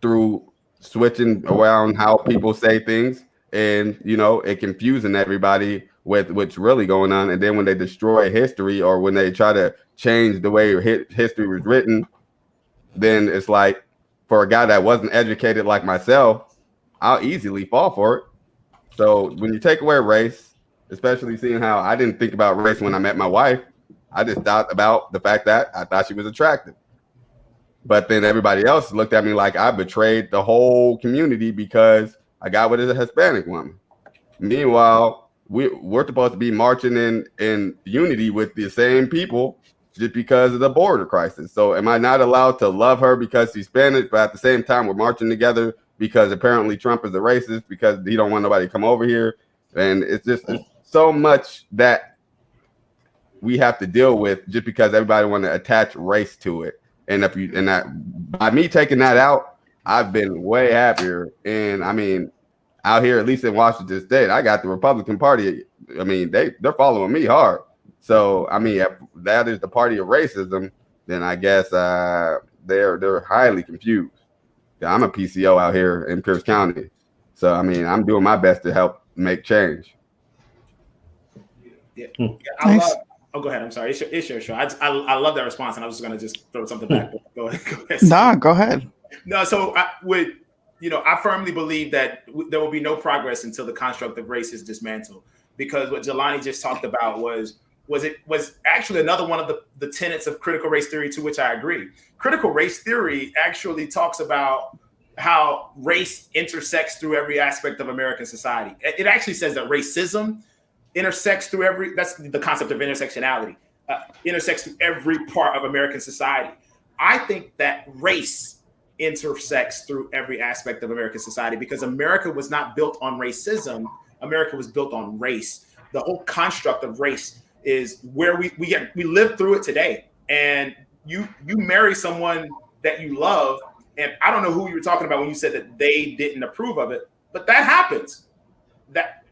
through switching around how people say things and, it confusing everybody with what's really going on. And then when they destroy history or when they try to change the way history was written, then it's like, for a guy that wasn't educated like myself, I'll easily fall for it. So when you take away race, especially seeing how I didn't think about race when I met my wife, I just thought about the fact that I thought she was attractive. But then everybody else looked at me like I betrayed the whole community because I got with a Hispanic woman. Meanwhile, we're supposed to be marching in unity with the same people just because of the border crisis. So am I not allowed to love her because she's Spanish, but at the same time we're marching together because apparently Trump is a racist because he don't want nobody to come over here? And it's so much that we have to deal with just because everybody want to attach race to it. And by me taking that out, I've been way happier. And I mean, out here, at least in Washington State, I got the Republican Party. I mean, they're following me hard. So I mean, if that is the party of racism, then I guess they're highly confused. I'm a PCO out here in Pierce County, so I mean, I'm doing my best to help make change. Yeah, I love. Oh, go ahead. I'm sorry. It's your show. I love that response, and I was just gonna just throw something back. Go ahead. No, go ahead. No, so I firmly believe that there will be no progress until the construct of race is dismantled. Because what Jelani just talked about was was actually another one of the tenets of critical race theory, to which I agree. Critical race theory actually talks about how race intersects through every aspect of American society. It actually says that racism intersects through every, that's the concept of intersectionality, intersects through every part of American society. I think that race intersects through every aspect of American society because America was not built on racism. America was built on race. The whole construct of race is where we live through it today. And you marry someone that you love, and I don't know who you were talking about when you said that they didn't approve of it, but that happens. That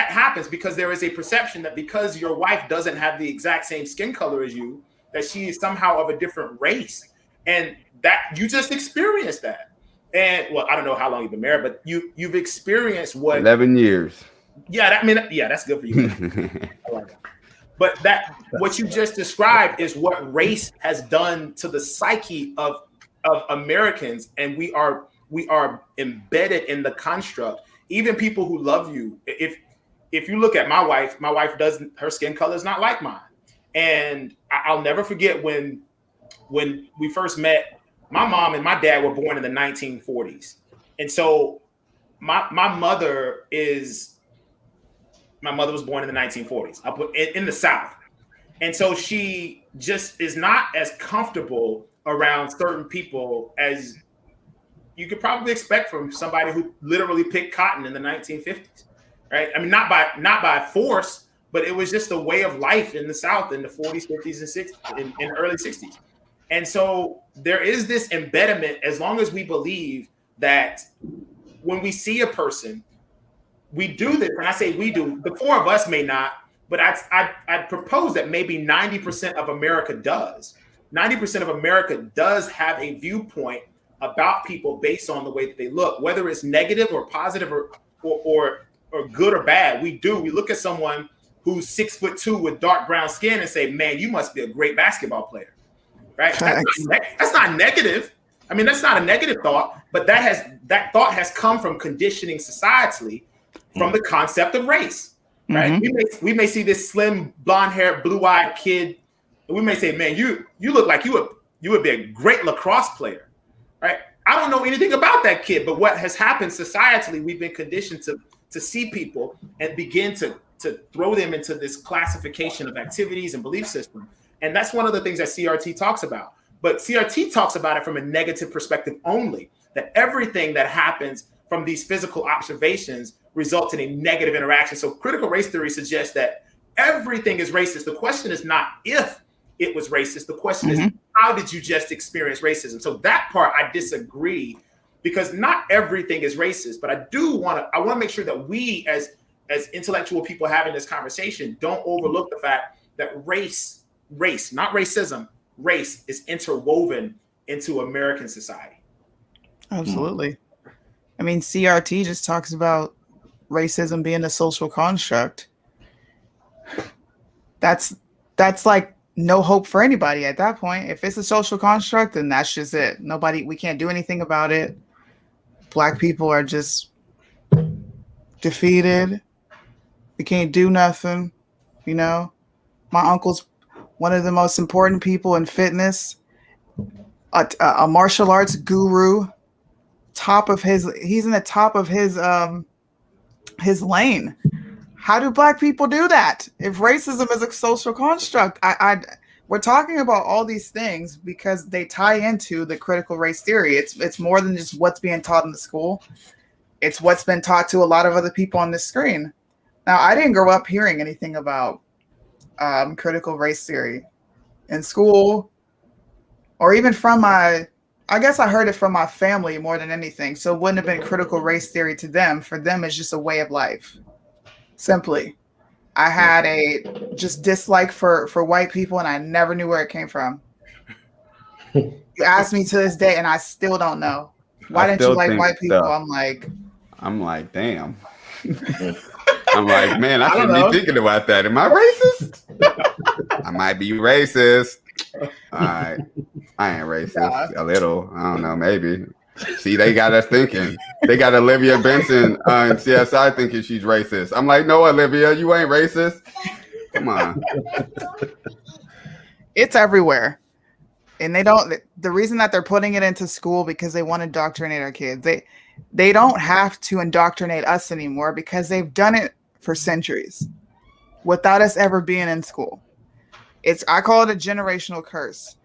happens because there is a perception that because your wife doesn't have the exact same skin color as you, that she is somehow of a different race. And that you just experienced that. And well, I don't know how long you've been married, but you've experienced what 11 years. Yeah, that's good for you. I like that. But what you just described is what race has done to the psyche of Americans, and we are embedded in the construct. Even people who love you, if you look at my wife her skin color is not like mine. And I'll never forget when we first met. My mom and my dad were born in the 1940s. And so my mother was born in the 1940s in the South. And so she just is not as comfortable around certain people as you could probably expect from somebody who literally picked cotton in the 1950s, right? I mean, not by force, but it was just a way of life in the South in the 40s, 50s, and 60s, in early 60s. And so there is this embedment, as long as we believe that when we see a person, we do this. And I say we do, the four of us may not, but I'd propose that maybe 90% of America does. 90% of America does have a viewpoint about people based on the way that they look, whether it's negative or positive or good or bad. We look at someone who's 6'2" with dark brown skin and say, man, you must be a great basketball player. Right? That's not negative. I mean, that's not a negative thought, but that thought has come from conditioning societally from the concept of race. Right? Mm-hmm. We may see this slim, blonde-haired, blue-eyed kid, and we may say, man, you look like you would be a great lacrosse player. Right? I don't know anything about that kid, but what has happened societally, we've been conditioned to see people and begin to throw them into this classification of activities and belief system. And that's one of the things that CRT talks about. But CRT talks about it from a negative perspective only, that everything that happens from these physical observations results in a negative interaction. So critical race theory suggests that everything is racist. The question is not if it was racist. The question is, how did you just experience racism? So that part I disagree, because not everything is racist. But I want to make sure that we as intellectual people having this conversation don't overlook the fact that race, not racism, race is interwoven into American society. Absolutely. I mean, CRT just talks about racism being a social construct. That's like no hope for anybody at that point. If it's a social construct, then that's just it. We can't do anything about it. Black people are just defeated. We can't do nothing. You know, my uncle's one of the most important people in fitness, a martial arts guru, he's in the top of his lane. How do Black people do that? If racism is a social construct, we're talking about all these things because they tie into the critical race theory. It's more than just what's being taught in the school. It's what's been taught to a lot of other people on this screen. Now, I didn't grow up hearing anything about critical race theory in school, or even from I guess I heard it from my family more than anything. So it wouldn't have been critical race theory to them. For them, it's just a way of life. Simply. I had a just dislike for white people, and I never knew where it came from. You ask me to this day, and I still don't know. Why didn't you like white people? I'm like, damn. I'm like, man, I shouldn't be thinking about that. Am I racist? I might be racist. All right. I ain't racist. A little. I don't know, maybe. See, they got us thinking. They got Olivia Benson in CSI thinking she's racist. I'm like, no, Olivia, you ain't racist. Come on. It's everywhere. And the reason that they're putting it into school because they want to indoctrinate our kids. They don't have to indoctrinate us anymore because they've done it for centuries without us ever being in school. I call it a generational curse.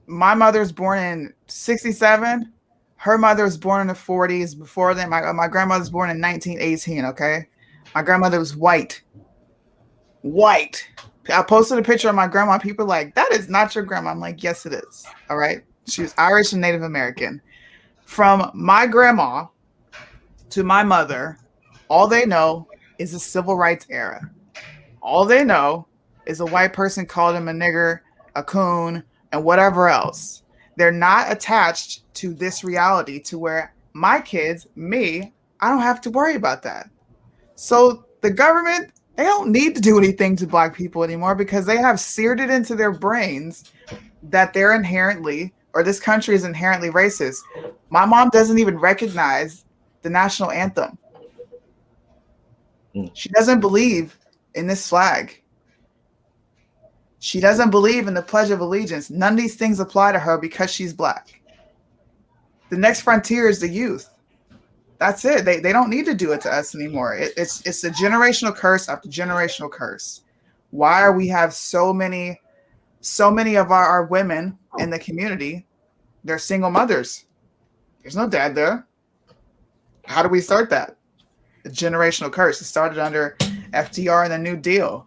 My mother's born in 67. Her mother was born in the 40s. Before then, my grandmother's born in 1918, okay? My grandmother was white. White. I posted a picture of my grandma. People are like, that is not your grandma. I'm like, yes, it is. All right. She's Irish and Native American. From my grandma to my mother, all they know is the civil rights era. All they know is a white person called him a nigger, a coon, and whatever else. They're not attached to this reality to where my kids, me, I don't have to worry about that. So the government, they don't need to do anything to Black people anymore because they have seared it into their brains that they're inherently, or this country is inherently racist. My mom doesn't even recognize the national anthem. She doesn't believe in this flag. She doesn't believe in the Pledge of Allegiance. None of these things apply to her because she's Black. The next frontier is the youth. That's it. They don't need to do it to us anymore. It's a generational curse after generational curse. Why are we have so many of our women in the community? They're single mothers. There's no dad there. How do we start that? A generational curse. It started under FDR and the New Deal.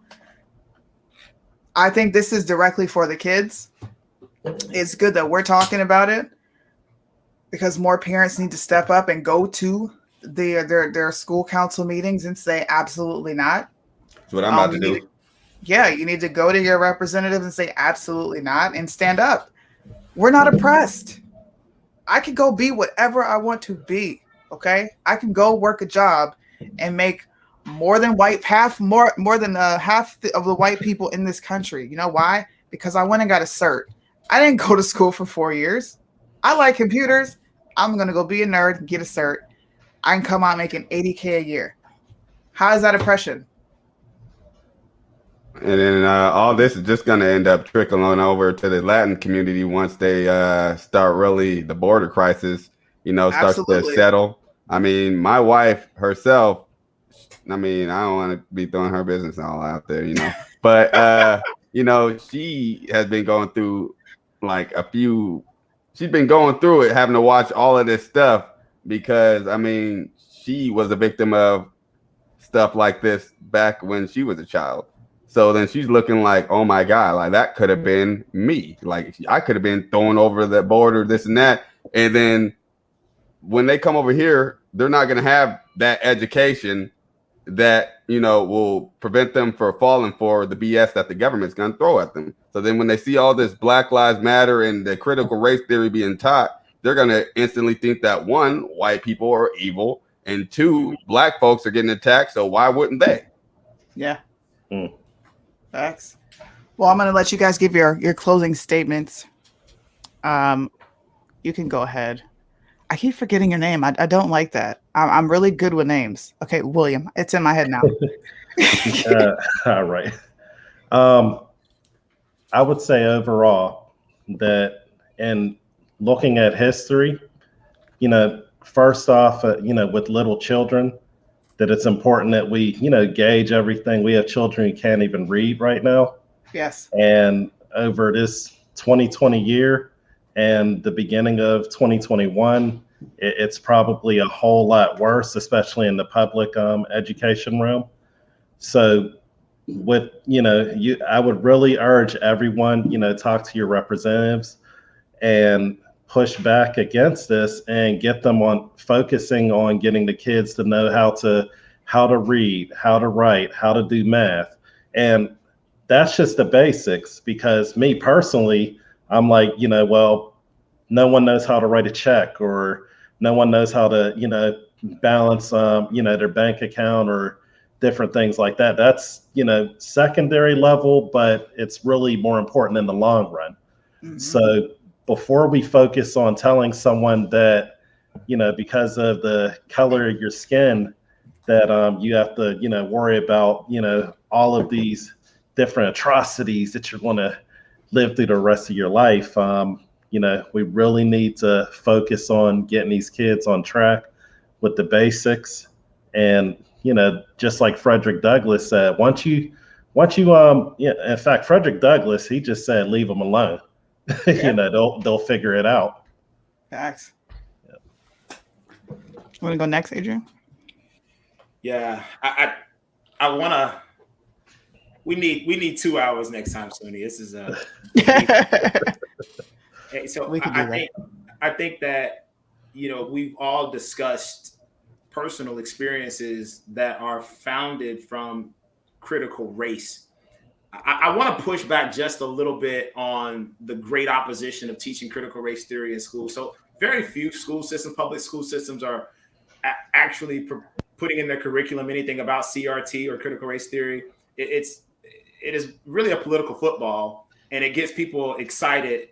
I think this is directly for the kids. It's good that we're talking about it because more parents need to step up and go to their school council meetings and say absolutely not. That's what I'm about to do. You need to go to your representatives and say absolutely not and stand up. We're not oppressed. I can go be whatever I want to be. Okay, I can go work a job and make more than half of the white people in this country. You know why? Because I went and got a cert. I didn't go to school for 4 years. I like computers. I'm gonna go be a nerd and get a cert. I can come out making $80K a year. How is that oppression? And then all this is just going to end up trickling on over to the Latin community once they start really the border crisis, starts Absolutely. to settle. I mean, my wife herself, I mean, I don't want to be throwing her business all out there, but, she has been going through she's been going through it, having to watch all of this stuff because, I mean, she was a victim of stuff like this back when she was a child. So then she's looking like, oh my God, like that could have been me. Like I could have been thrown over the border, this and that. And then when they come over here, they're not going to have that education that, will prevent them from falling for the BS that the government's going to throw at them. So then when they see all this Black Lives Matter and the critical race theory being taught, they're going to instantly think that one, white people are evil, and two, Black folks are getting attacked. So why wouldn't they? Yeah. Facts. Well, I'm going to let you guys give your closing statements. You can go ahead. I keep forgetting your name. I don't like that. I'm really good with names. Okay, William. It's in my head now. All right. I would say overall that in looking at history, first off, with little children, that it's important that we, gauge everything. We have children who can't even read right now. Yes. And over this 2020 year and the beginning of 2021, it's probably a whole lot worse, especially in the public education realm. So I would really urge everyone, talk to your representatives and push back against this and get them on focusing on getting the kids to know how to read, how to write, how to do math. And that's just the basics, because me personally, I'm like, well, no one knows how to write a check, or no one knows how to, balance, their bank account or different things like that. That's, secondary level, but it's really more important in the long run. Mm-hmm. So before we focus on telling someone that, because of the color of your skin, that you have to, worry about, all of these different atrocities that you're going to live through the rest of your life. We really need to focus on getting these kids on track with the basics. And, just like Frederick Douglass said, in fact, Frederick Douglass, he just said, leave them alone. Yeah. They'll figure it out. Facts. Want to go next, Adrian? Yeah, I want to. We need 2 hours next time, Sony. This is so I think that we've all discussed personal experiences that are founded from critical race. I want to push back just a little bit on the great opposition of teaching critical race theory in school. So very few public school systems are actually putting in their curriculum anything about CRT or critical race theory. It is really a political football, and it gets people excited,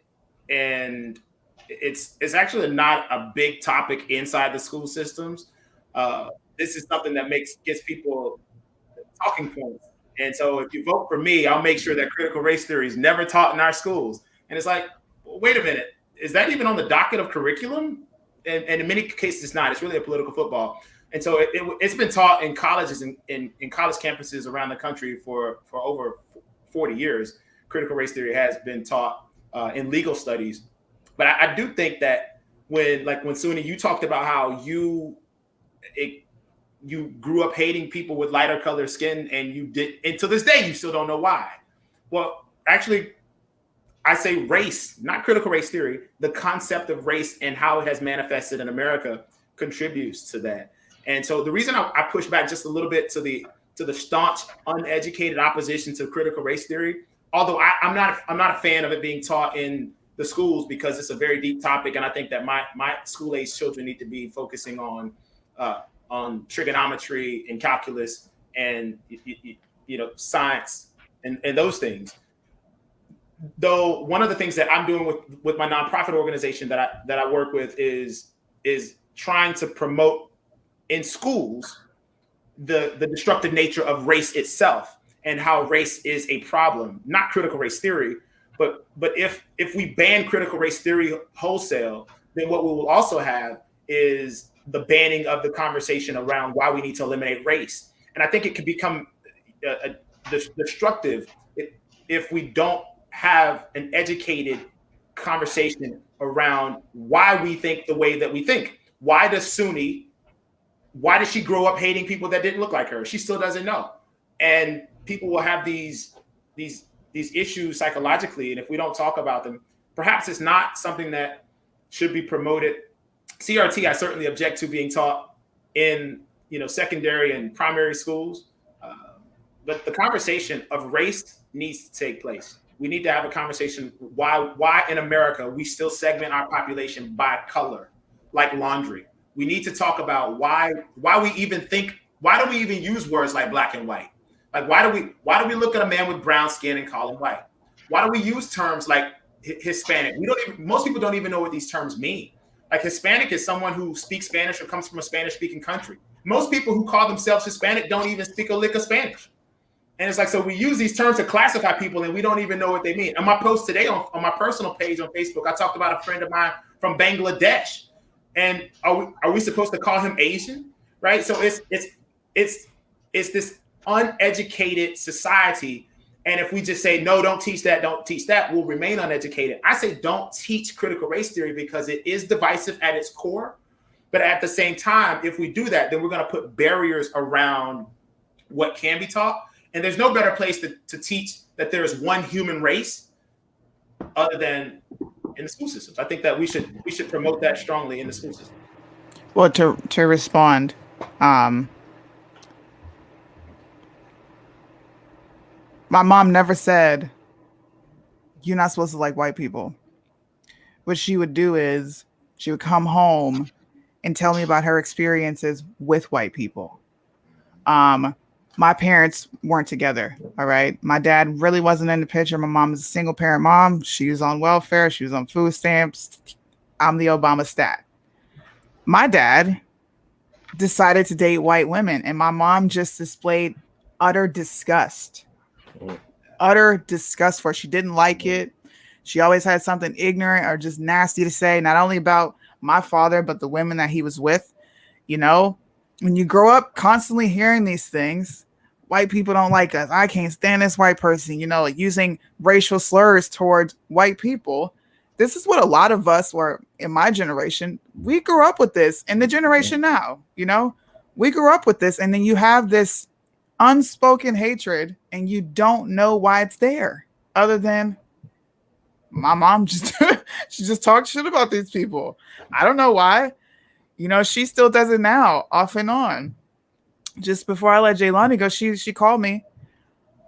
and it's actually not a big topic inside the school systems. This is something that gets people talking points. And so if you vote for me, I'll make sure that critical race theory is never taught in our schools. And it's like, well, wait a minute, is that even on the docket of curriculum? And in many cases, it's not. It's really a political football. And so it's been taught in colleges and in college campuses around the country for over 40 years. Critical race theory has been taught in legal studies. But I do think that when Suni, you talked about how you grew up hating people with lighter colored skin, and to this day, you still don't know why. Well, actually, I say race, not critical race theory. The concept of race and how it has manifested in America contributes to that. And so the reason I push back just a little bit to the staunch, uneducated opposition to critical race theory, although I'm not a fan of it being taught in the schools, because it's a very deep topic, and I think that my school-age children need to be focusing on trigonometry and calculus and science and those things. Though one of the things that I'm doing with my nonprofit organization that I work with is trying to promote in schools the destructive nature of race itself and how race is a problem, not critical race theory. But if we ban critical race theory wholesale, then what we will also have is the banning of the conversation around why we need to eliminate race. And I think it could become destructive if we don't have an educated conversation around why we think the way that we think. Why does she grow up hating people that didn't look like her? She still doesn't know. And people will have these issues psychologically. And if we don't talk about them, perhaps it's not something that should be promoted. CRT, I certainly object to being taught in secondary and primary schools. But the conversation of race needs to take place. We need to have a conversation why in America we still segment our population by color, like laundry. We need to talk about why do we even use words like black and white? Like why do we look at a man with brown skin and call him white? Why do we use terms like Hispanic? Most people don't even know what these terms mean. Like Hispanic is someone who speaks Spanish or comes from a Spanish-speaking country. Most people who call themselves Hispanic don't even speak a lick of Spanish. And it's like, so we use these terms to classify people and we don't even know what they mean. On my post today on my personal page on Facebook, I talked about a friend of mine from Bangladesh. And are we supposed to call him Asian? Right? So it's this uneducated society. And if we just say, no, don't teach that, we'll remain uneducated. I say don't teach critical race theory because it is divisive at its core. But at the same time, if we do that, then we're going to put barriers around what can be taught. And there's no better place to teach that there is one human race other than in the school systems. I think that we should promote that strongly in the school system. Well, to respond, my mom never said, you're not supposed to like white people. What she would do is she would come home and tell me about her experiences with white people. My parents weren't together. All right. My dad really wasn't in the picture. My mom is a single parent mom. She was on welfare. She was on food stamps. I'm the Obama stat. My dad decided to date white women, and my mom just displayed utter disgust. Utter disgust for it. She didn't like it. She always had something ignorant or just nasty to say, not only about my father, but the women that he was with. You know, when you grow up constantly hearing these things, white people don't like us. I can't stand this white person, like using racial slurs towards white people. This is what a lot of us were in my generation. We grew up with this, and the generation now, we grew up with this. And then you have this unspoken hatred, and you don't know why it's there, other than my mom just she just talks shit about these people. I don't know why. She still does it now, off and on. Just before I let Jaylani go, she called me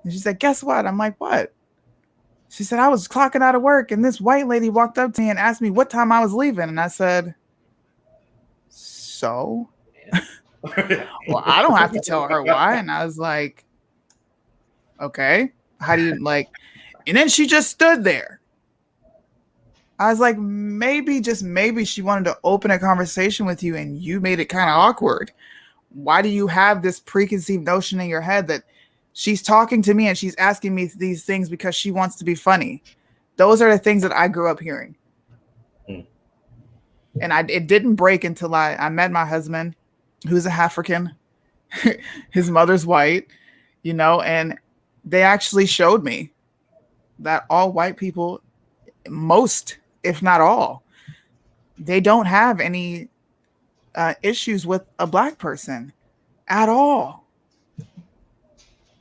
and she said, "Guess what?" I'm like, "What?" She said, "I was clocking out of work and this white lady walked up to me and asked me what time I was leaving." And I said, "So?" Well, I don't have to tell her why. And I was like, "Okay, how do you like?" And then she just stood there. I was like, maybe, just maybe she wanted to open a conversation with you and you made it kind of awkward. Why do you have this preconceived notion in your head that she's talking to me and she's asking me these things because she wants to be funny? Those are the things that I grew up hearing. And it didn't break until I met my husband, who's a African. His mother's white, and they actually showed me that all white people, most, if not all, they don't have any issues with a black person at all.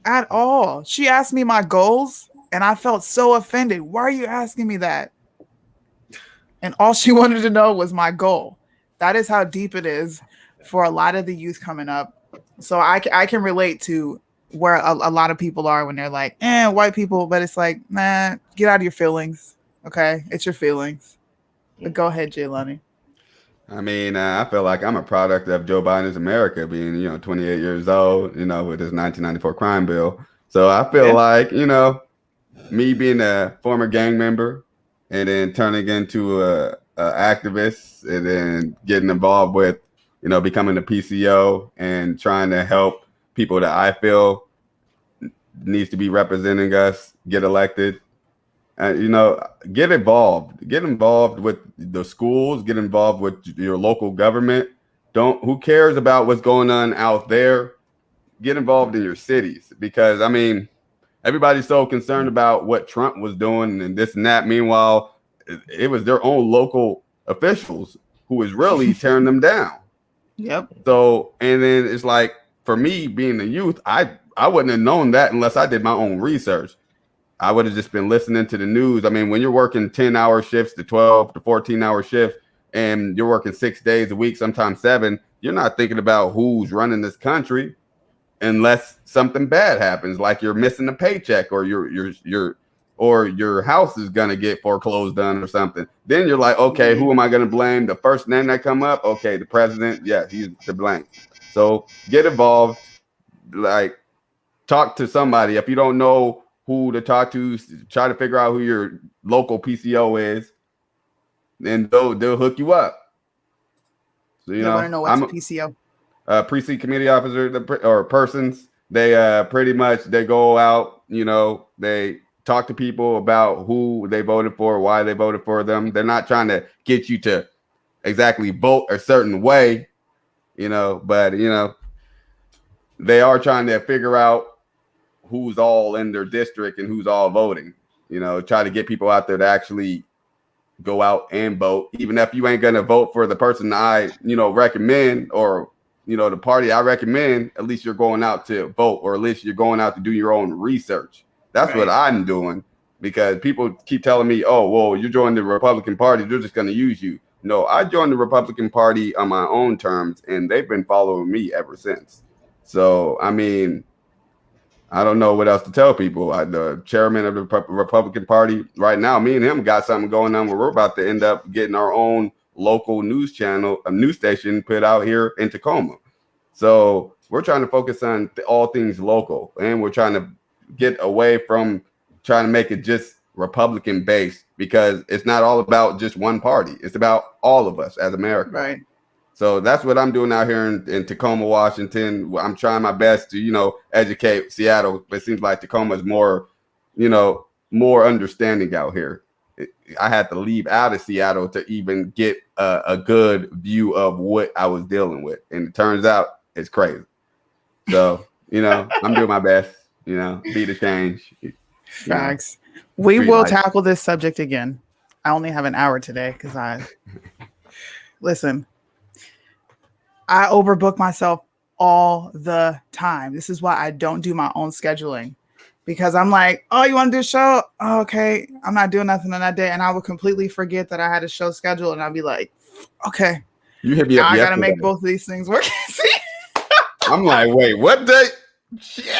At all. She asked me my goals, and I felt so offended. Why are you asking me that? And all she wanted to know was my goal. That is how deep it is for a lot of the youth coming up. So I can relate to where a lot of people are when they're like, white people. But it's like, nah, get out of your feelings. Okay? It's your feelings. But go ahead, Jaylani. I mean, I feel like I'm a product of Joe Biden's America, being 28 years old, with his 1994 crime bill. So I feel like me being a former gang member and then turning into a activist and then getting involved with becoming a PCO and trying to help people that I feel needs to be representing us get elected. Get involved with the schools, get involved with your local government. Who cares about what's going on out there? Get involved in your cities, because I mean, everybody's so concerned about what Trump was doing and this and that. Meanwhile, it was their own local officials who was really tearing them down. Yep. So, and then it's like, for me being a youth, I wouldn't have known that unless I did my own research. I would have just been listening to the news. I mean, when you're working 10-hour shifts to 12 to 14-hour shifts and you're working 6 days a week, sometimes 7, you're not thinking about who's running this country unless something bad happens, like you're missing a paycheck or your house is gonna get foreclosed on or something. Then you're like, okay, who am I gonna blame? The first name that come up, okay, the president, yeah, he's to blame. So get involved, like talk to somebody. If you don't know who to talk to, try to figure out who your local PCO is, and they'll hook you up. So you want to know what's a PCO? Precinct committee officer or persons. They pretty much they go out, they talk to people about who they voted for, why they voted for them. They're not trying to get you to exactly vote a certain way, but they are trying to figure out who's all in their district and who's all voting. Try to get people out there to actually go out and vote, even if you ain't gonna vote for the person I recommend or the party I recommend. At least you're going out to vote, or at least you're going out to do your own research. That's what I'm doing, because people keep telling me, oh, well, you're joining the Republican Party, they're just going to use you. No, I joined the Republican Party on my own terms, and they've been following me ever since. So, I mean, I don't know what else to tell people. The chairman of the Republican Party right now, me and him got something going on where we're about to end up getting our own local news channel, a news station put out here in Tacoma. So we're trying to focus on all things local, and we're trying to get away from trying to make it just Republican based, because it's not all about just one party. It's about all of us as America. Right. So that's what I'm doing out here in Tacoma, Washington. I'm trying my best to, educate Seattle, but it seems like Tacoma is more, more understanding out here. I had to leave out of Seattle to even get a good view of what I was dealing with. And it turns out it's crazy. So, I'm doing my best, be the change. Facts. We street will life. tackle this subject again. I only have an hour today because listen, I overbook myself all the time. This is why I don't do my own scheduling, because I'm like, oh, you want to do a show? Oh, okay. I'm not doing nothing on that day. And I would completely forget that I had a show scheduled. And I'd be like, okay, You hit me now up I got to yesterday. make both of these things work. See? I'm like, wait, what day? Shit.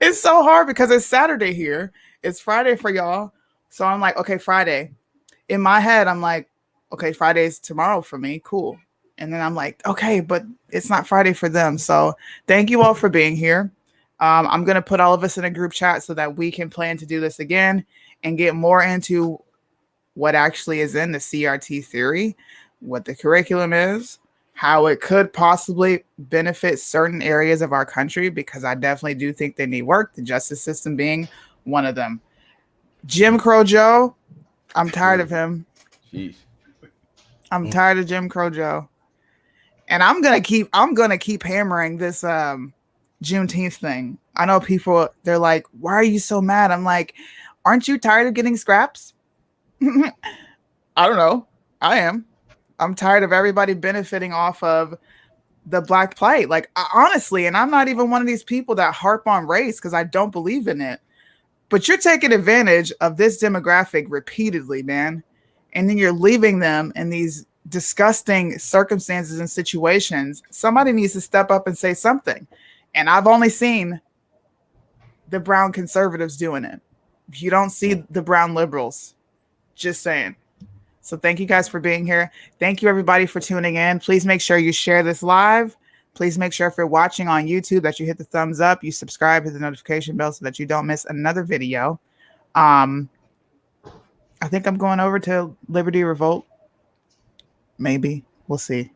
It's so hard because it's Saturday here. It's Friday for y'all. So I'm like, okay, Friday. In my head, I'm like, okay, Friday's tomorrow for me. Cool. And then I'm like, okay, but it's not Friday for them. So thank you all for being here. I'm going to put all of us in a group chat so that we can plan to do this again and get more into what actually is in the CRT theory, what the curriculum is, how it could possibly benefit certain areas of our country, because I definitely do think they need work, the justice system being one of them. Jim Crow Joe, I'm tired of him. Jeez. I'm tired of Jim Crow Joe. And I'm gonna keep hammering this Juneteenth thing. I know people, they're like, why are you so mad? I'm like, aren't you tired of getting scraps? I don't know. I am. I'm tired of everybody benefiting off of the Black plight. Like, honestly, and I'm not even one of these people that harp on race because I don't believe in it. But you're taking advantage of this demographic repeatedly, man. And then you're leaving them in these disgusting circumstances and situations. Somebody needs to step up and say something. And I've only seen the brown conservatives doing it. You don't see the brown liberals. Just saying. So thank you guys for being here. Thank you, everybody, for tuning in. Please make sure you share this live. Please make sure if you're watching on YouTube that you hit the thumbs up, you subscribe, hit the notification bell so that you don't miss another video. I think I'm going over to Liberty Revolt. Maybe. We'll see.